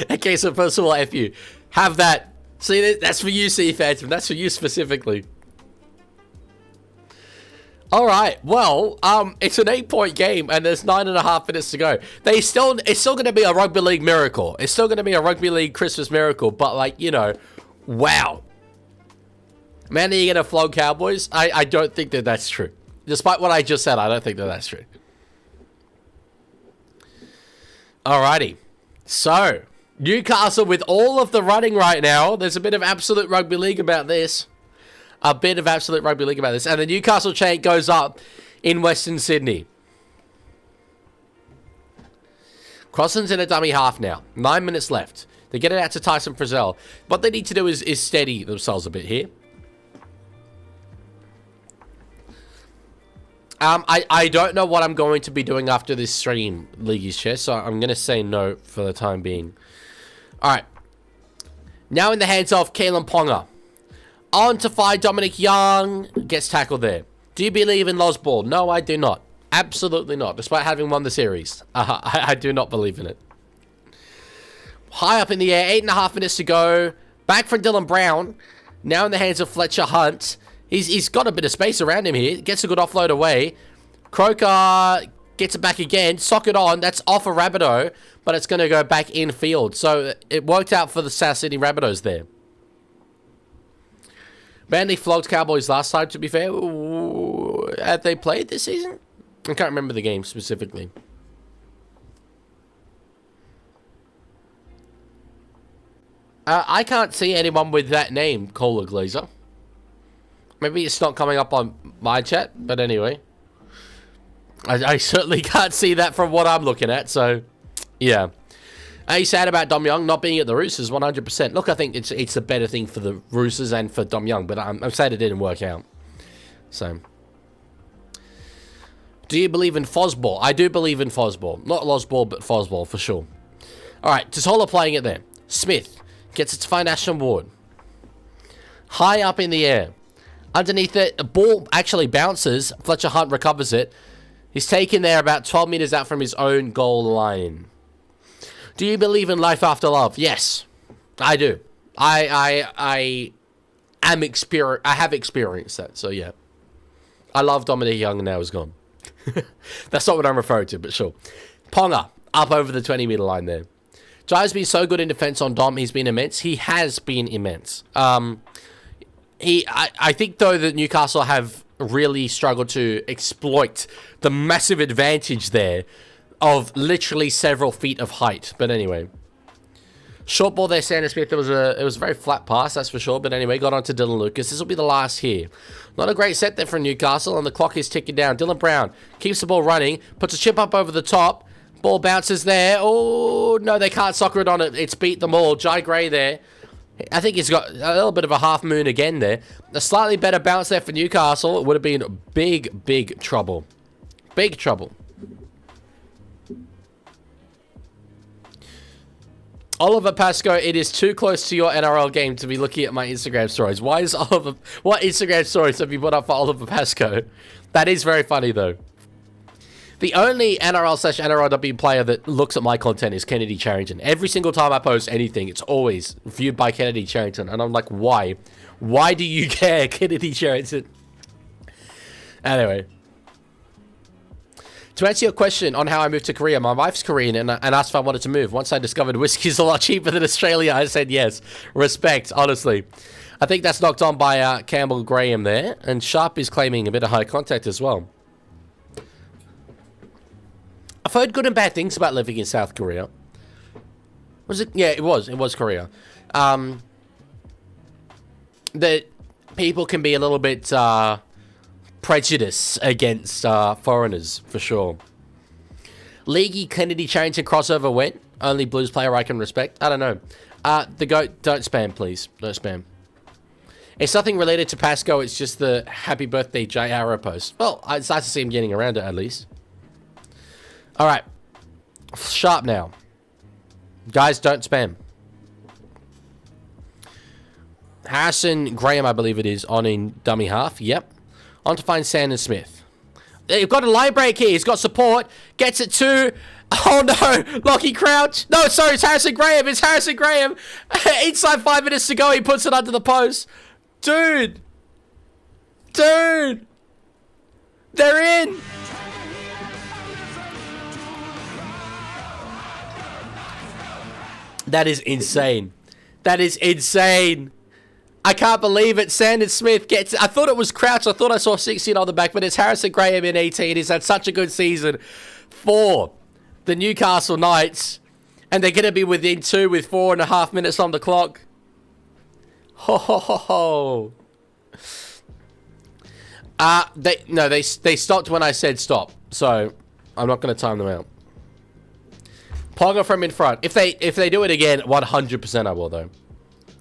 Okay, so first of all, F you. Have that. See, that's for you, C Phantom. That's for you specifically. All right. Well, it's an 8-point game, and there's 9.5 minutes to go. It's still going to be a rugby league miracle. It's still going to be a rugby league Christmas miracle. But like, you know, wow. Man, are you going to flog Cowboys? I don't think that that's true. Despite what I just said, I don't think that that's true. Alrighty. So, Newcastle with all of the running right now. There's a bit of absolute rugby league about this. And the Newcastle chant goes up in Western Sydney. Crossland's in a dummy half now. 9 minutes left. They get it out to Tyson Frizzell. What they need to do is steady themselves a bit here. I don't know what I'm going to be doing after this stream, Leaguie's Chess, so I'm going to say no for the time being. Alright. Now in the hands of Kalen Ponga. On to fight Dominic Young. Gets tackled there. Do you believe in Loz Ball? No, I do not. Absolutely not. Despite having won the series. I do not believe in it. High up in the air. 8.5 minutes to go. Back from Dylan Brown. Now in the hands of Fletcher Hunt. He's got a bit of space around him here. Gets a good offload away. Croker gets it back again. Sock it on. That's off a Rabbitoh. But it's going to go back in field. So it worked out for the South Sydney Rabbitohs there. Manly flogged Cowboys last time, to be fair. Ooh, have they played this season? I can't remember the game specifically. I can't see anyone with that name, Cola Glazer. Maybe it's not coming up on my chat, but anyway. I certainly can't see that from what I'm looking at, so yeah. Are you sad about Dom Young not being at the Roosters? 100%. Look, I think it's a better thing for the Roosters and for Dom Young, but I'm sad it didn't work out. So, do you believe in Fosball? I do believe in Fosball. Not Lozball, but Fosball for sure. All right, Totola playing it there. Smith gets its fine Ashton Ward. High up in the air. Underneath it, a ball actually bounces. Fletcher Hunt recovers it. He's taken there about 12 meters out from his own goal line. Do you believe in life after love? Yes, I do. I have experienced that. So yeah, I love Dominic Young now he's gone. That's not what I'm referring to, but sure. Ponga up over the 20-meter line there. Jai's been so good in defense on Dom. He's been immense. He has been immense. I think though that Newcastle have really struggled to exploit the massive advantage there of literally several feet of height. But anyway, short ball there, Sanders Smith. It was a very flat pass, that's for sure. But anyway, got on to Dylan Lucas. This will be the last here. Not a great set there from Newcastle, and the clock is ticking down. Dylan Brown keeps the ball running, puts a chip up over the top. Ball bounces there. Oh no, they can't soccer it on it. It's beat them all. Jai Gray there. I think he's got a little bit of a half moon again there. A slightly better bounce there for Newcastle. It would have been big trouble. Big trouble. Oliver Pascoe, it is too close to your NRL game to be looking at my Instagram stories. Why is Oliver... What Instagram stories have you put up for Oliver Pascoe? That is very funny, though. The only NRL/NRLW player that looks at my content is Kennedy Charrington. Every single time I post anything, it's always viewed by Kennedy Charrington. And I'm like, why? Why do you care, Kennedy Charrington? Anyway. To answer your question on how I moved to Korea, my wife's Korean and asked if I wanted to move. Once I discovered whiskey is a lot cheaper than Australia, I said yes. Respect, honestly. I think that's knocked on by Campbell Graham there. And Sharp is claiming a bit of high contact as well. I've heard good and bad things about living in South Korea. Was it? Yeah, it was. It was Korea. That people can be a little bit prejudiced against foreigners, for sure. Leaguie Kennedy Charrington crossover went. Only Blues player I can respect. I don't know. The GOAT, don't spam, please. Don't spam. It's nothing related to Pasco. It's just the happy birthday J Arrow post. Well, it's nice to see him getting around it at least. All right. Sharp now. Guys, don't spam. Harrison Graham, I believe it is, on in dummy half. Yep. On to find Sanders Smith. They've got a line break here. He's got support. Gets it to... Oh, no. Lockie Crouch. No, sorry. It's Harrison Graham. It's Harrison Graham. Inside 5 minutes to go. He puts it under the post. Dude. Dude. They're in. That is insane. That is insane. I can't believe it. Sanders Smith gets... I thought it was Crouch. I thought I saw 16 on the back, but it's Harrison Graham in 18. He's had such a good season for the Newcastle Knights. And they're going to be within 2 with 4.5 minutes on the clock. Ho, ho, ho, ho. They stopped when I said stop. So, I'm not going to time them out. Ponga from in front. If they do it again, 100% I will, though.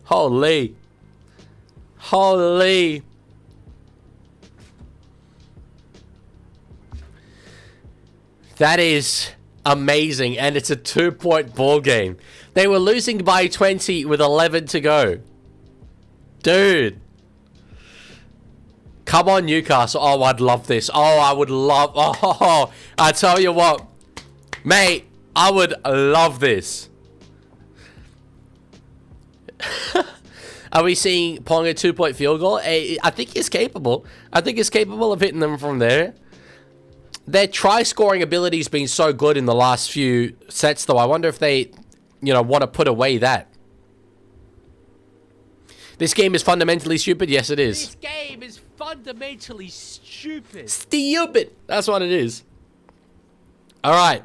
Holy. Holy. That is amazing, and it's a 2-point ball game. They were losing by 20 with 11 to go. Dude. Come on, Newcastle. Oh, I'd love this. Oh, I would love... Oh, I tell you what. Mate, I would love this. Are we seeing Pong a 2-point field goal? I think he's capable. I think he's capable of hitting them from there. Their try-scoring ability's been so good in the last few sets, though. I wonder if they, you know, want to put away that. This game is fundamentally stupid. Yes, it is. This game is fundamentally stupid. Stupid. That's what it is. All right.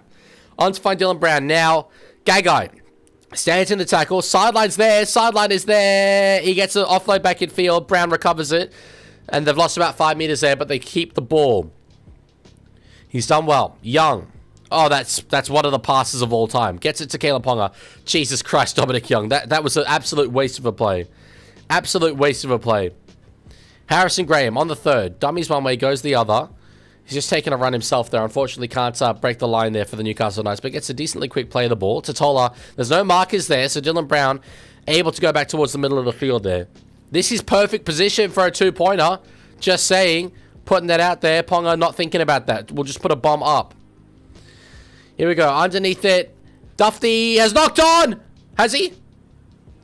On to find Dylan Brown now. Gagai stands in the tackle. Sideline's there. Sideline is there. He gets an offload back in field. Brown recovers it. And they've lost about 5 meters there, but they keep the ball. He's done well. Young. Oh, that's one of the passes of all time. Gets it to Kayla Ponga. Jesus Christ, Dominic Young. That was an absolute waste of a play. Absolute waste of a play. Harrison Graham on the third. Dummies one way, goes the other. He's just taking a run himself there. Unfortunately, can't break the line there for the Newcastle Knights, but gets a decently quick play of the ball. Totola, there's no markers there, so Dylan Brown able to go back towards the middle of the field there. This is perfect position for a 2-pointer. Just saying. Putting that out there. Ponga not thinking about that. We'll just put a bomb up. Here we go. Underneath it. Dufty has knocked on. Has he?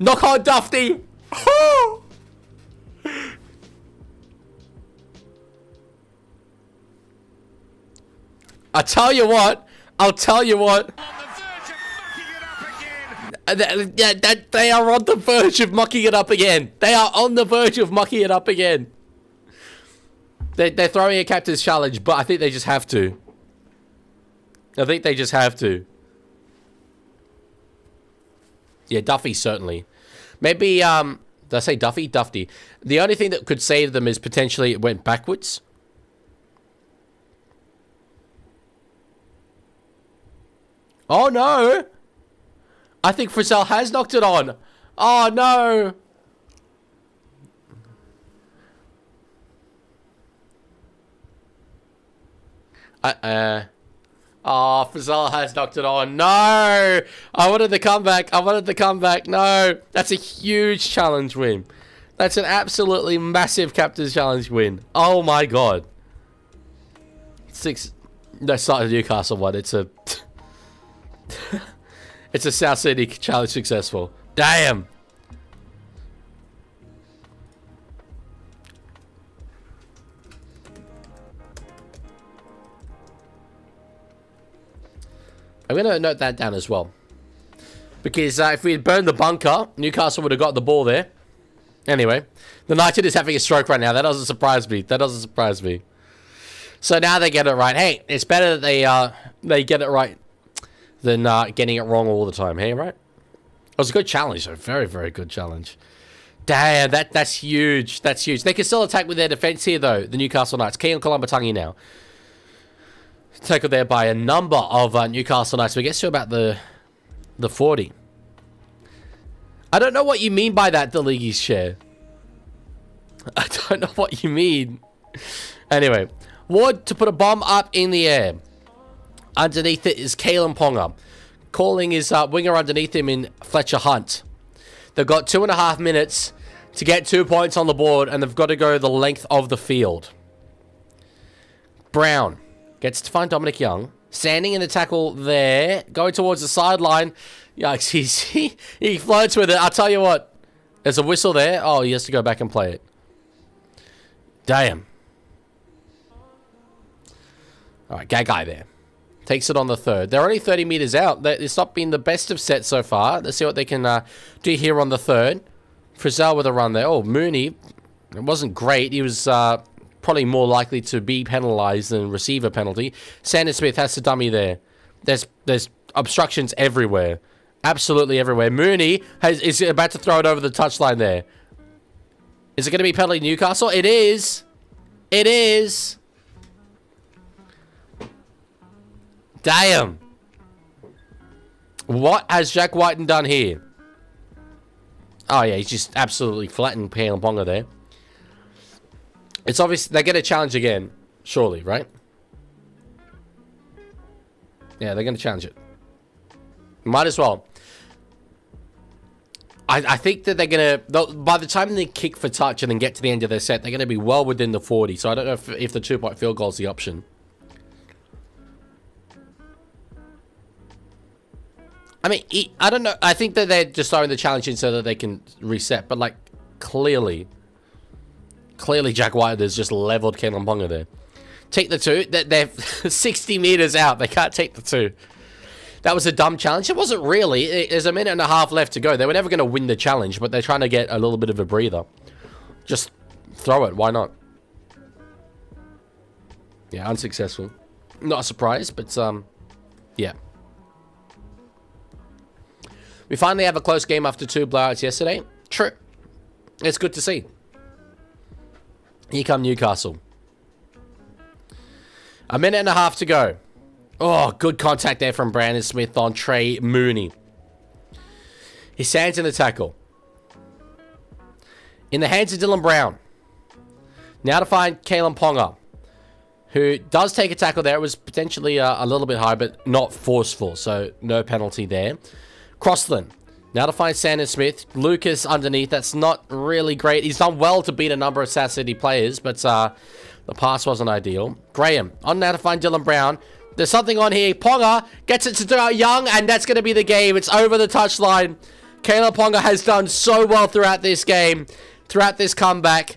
Knock on, Dufty. I'll tell you what. They are on the verge of mucking it up again. They are on the verge of mucking it up again. They're throwing a captain's challenge, but I think they just have to. Yeah, Duffy, certainly. Maybe, did I say Duffy? Dufty. The only thing that could save them is potentially it went backwards. Oh, no. I think Frizzell has knocked it on. Oh, no. Oh, Frizzell has knocked it on. No! I wanted the comeback. No. That's a huge challenge win. That's an absolutely massive Captain's Challenge win. Oh, my God. That's not a Newcastle one. It's a... it's a South Sydney challenge successful. Damn! I'm going to note that down as well. Because if we had burned the bunker, Newcastle would have got the ball there. Anyway, the United is having a stroke right now. That doesn't surprise me. So now they get it right. Hey, it's better that they get it right than getting it wrong all the time. Hey, right? It was a good challenge. A very, very good challenge. Damn, that's huge. That's huge. They can still attack with their defense here, though, the Newcastle Knights. Keon Kolumbatangi now. Tackled there by a number of Newcastle Knights. We get to about the 40. I don't know what you mean by that, the Leaguie's share. I don't know what you mean. Anyway, Ward to put a bomb up in the air. Underneath it is Kalen Ponga. Calling his winger underneath him in Fletcher Hunt. They've got 2.5 minutes to get 2 points on the board, and they've got to go the length of the field. Brown gets to find Dominic Young. Standing in the tackle there. Going towards the sideline. Yikes, he floats with it. I'll tell you what. There's a whistle there. Oh, he has to go back and play it. Damn. Alright, Gagai there. Takes it on the third. They're only 30 meters out. It's not been the best of sets so far. Let's see what they can do here on the third. Frizzell with a run there. Oh, Mooney. It wasn't great. He was probably more likely to be penalized than receive a penalty. Sandon Smith has to dummy there. There's obstructions everywhere. Absolutely everywhere. Mooney is about to throw it over the touchline there. Is it going to be penalty Newcastle? It is. It is. Damn. What has Jack Whiten done here? Oh, yeah, he's just absolutely flattened Pale and Ponga there. It's obvious they get a challenge again, surely, right? Yeah, they're going to challenge it. Might as well. I think that they're going to... By the time they kick for touch and then get to the end of their set, they're going to be well within the 40. So I don't know if the 2-point field goal is the option. I mean, I don't know. I think that they're just throwing the challenge in so that they can reset. But, like, clearly, Jack White has just leveled Kalen Ponga there. Take the 2. They're 60 meters out. They can't take the 2. That was a dumb challenge. It wasn't really. There's a minute and a half left to go. They were never going to win the challenge, but they're trying to get a little bit of a breather. Just throw it. Why not? Yeah, unsuccessful. Not a surprise, but, yeah. We finally have a close game after 2 blowouts yesterday. True. It's good to see. Here come Newcastle. A minute and a half to go. Oh, good contact there from Brandon Smith on Trey Mooney. His hands in the tackle. In the hands of Dylan Brown. Now to find Kalen Ponga, who does take a tackle there. It was potentially a little bit high, but not forceful, so no penalty there. Crossland. Now to find Sandon Smith. Lucas underneath. That's not really great. He's done well to beat a number of South City players, but the pass wasn't ideal. Graham. On now to find Dylan Brown. There's something on here. Ponga gets it to Young, and that's going to be the game. It's over the touchline. Kayla Ponga has done so well throughout this game, throughout this comeback.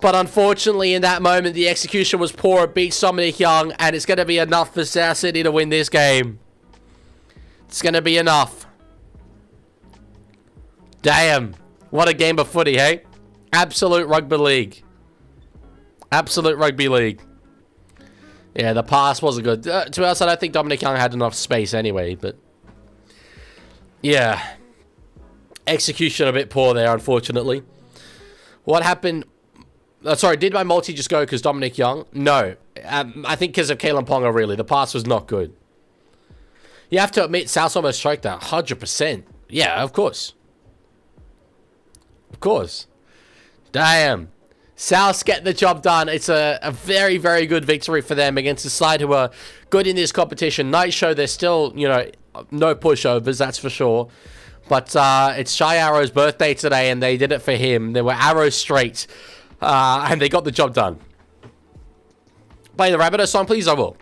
But unfortunately, in that moment, the execution was poor. It beats Dominic Young, and it's going to be enough for South City to win this game. It's going to be enough. Damn. What a game of footy, hey? Absolute rugby league. Absolute rugby league. Yeah, the pass wasn't good. To be honest, I don't think Dominic Young had enough space anyway, but... yeah. Execution a bit poor there, unfortunately. What happened... sorry, did my multi just go because Dominic Young? No. I think because of Kalen Ponga, really. The pass was not good. You have to admit, South almost stroked that. 100%. Yeah, of course. Of course. Damn. South get the job done. It's a very, very good victory for them against a side who are good in this competition. Night show, they're still, you know, no pushovers, that's for sure. But it's Shy Arrow's birthday today, and they did it for him. They were arrows straight, and they got the job done. Play the Rabbitohs song, please? I will.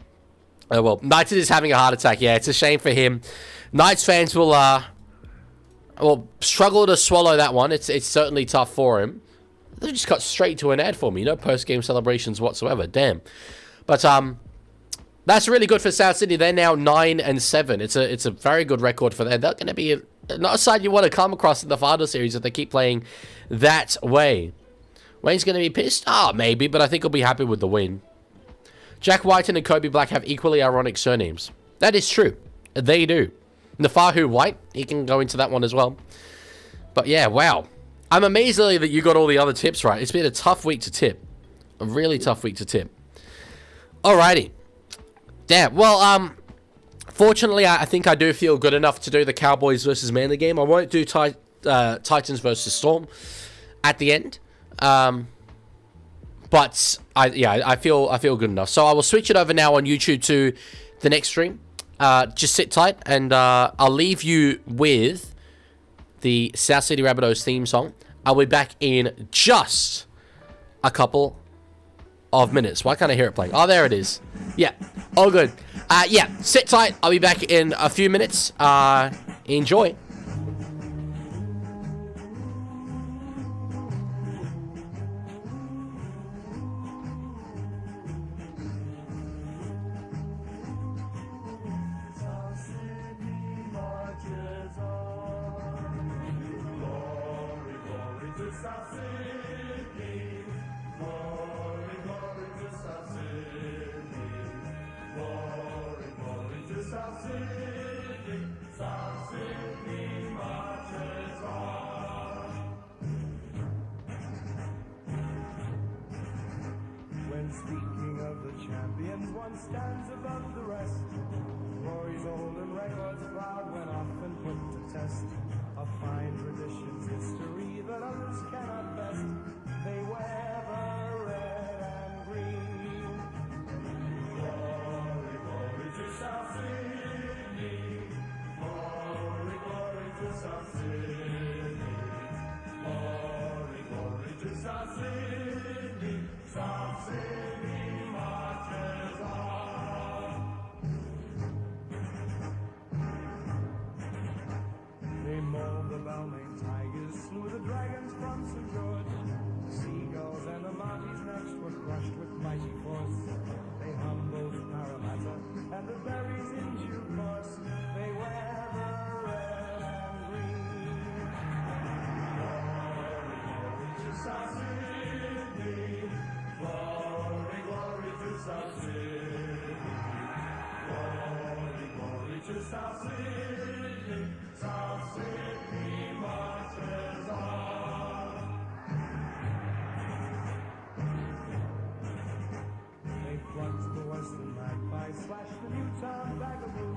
I will. Knights is having a heart attack. Yeah, it's a shame for him. Knights fans will struggle to swallow that one. It's certainly tough for him. They just got straight to an ad for me. No post-game celebrations whatsoever. Damn. But that's really good for South City. They're now 9-7. It's a very good record for them. They're going to be not a side you want to come across in the final series if they keep playing that way. Wayne's going to be pissed? Maybe, but I think he'll be happy with the win. Jack Whiten and Kobe Black have equally ironic surnames. That is true. They do. Nafahu White, he can go into that one as well. But yeah, wow. I'm amazed, Lily, that you got all the other tips right. It's been a tough week to tip. A really tough week to tip. Alrighty. Damn. Well, fortunately, I think I do feel good enough to do the Cowboys versus Manly game. I won't do Titans versus Storm at the end. But I feel good enough. So I will switch it over now on YouTube to the next stream. Just sit tight, and I'll leave you with the South City Rabbitohs theme song. I'll be back in just a couple of minutes. Why can't I hear it playing? Oh, there it is. Yeah, all good. Yeah, sit tight. I'll be back in a few minutes. Enjoy. Speaking of the champions, one stands above the rest. Glory's old and records proud when often put to test. A fine tradition's history that others cannot best. They wear the red and green. Glory, glory to South City. They mauled the Balmain tigers, slew the dragons from St. George. The seagulls and the marty's nests were crushed with mighty force. They humbled Parramatta and the berries in due course. They wear the red and green. Glory to South Sydney. Glory, glory to South Sydney. Glory, glory to South Sydney. South Sydney marches on. They plucked the western magpie, slashed the Newtown vagaboo.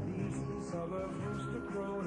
The eastern suburbs rooster crow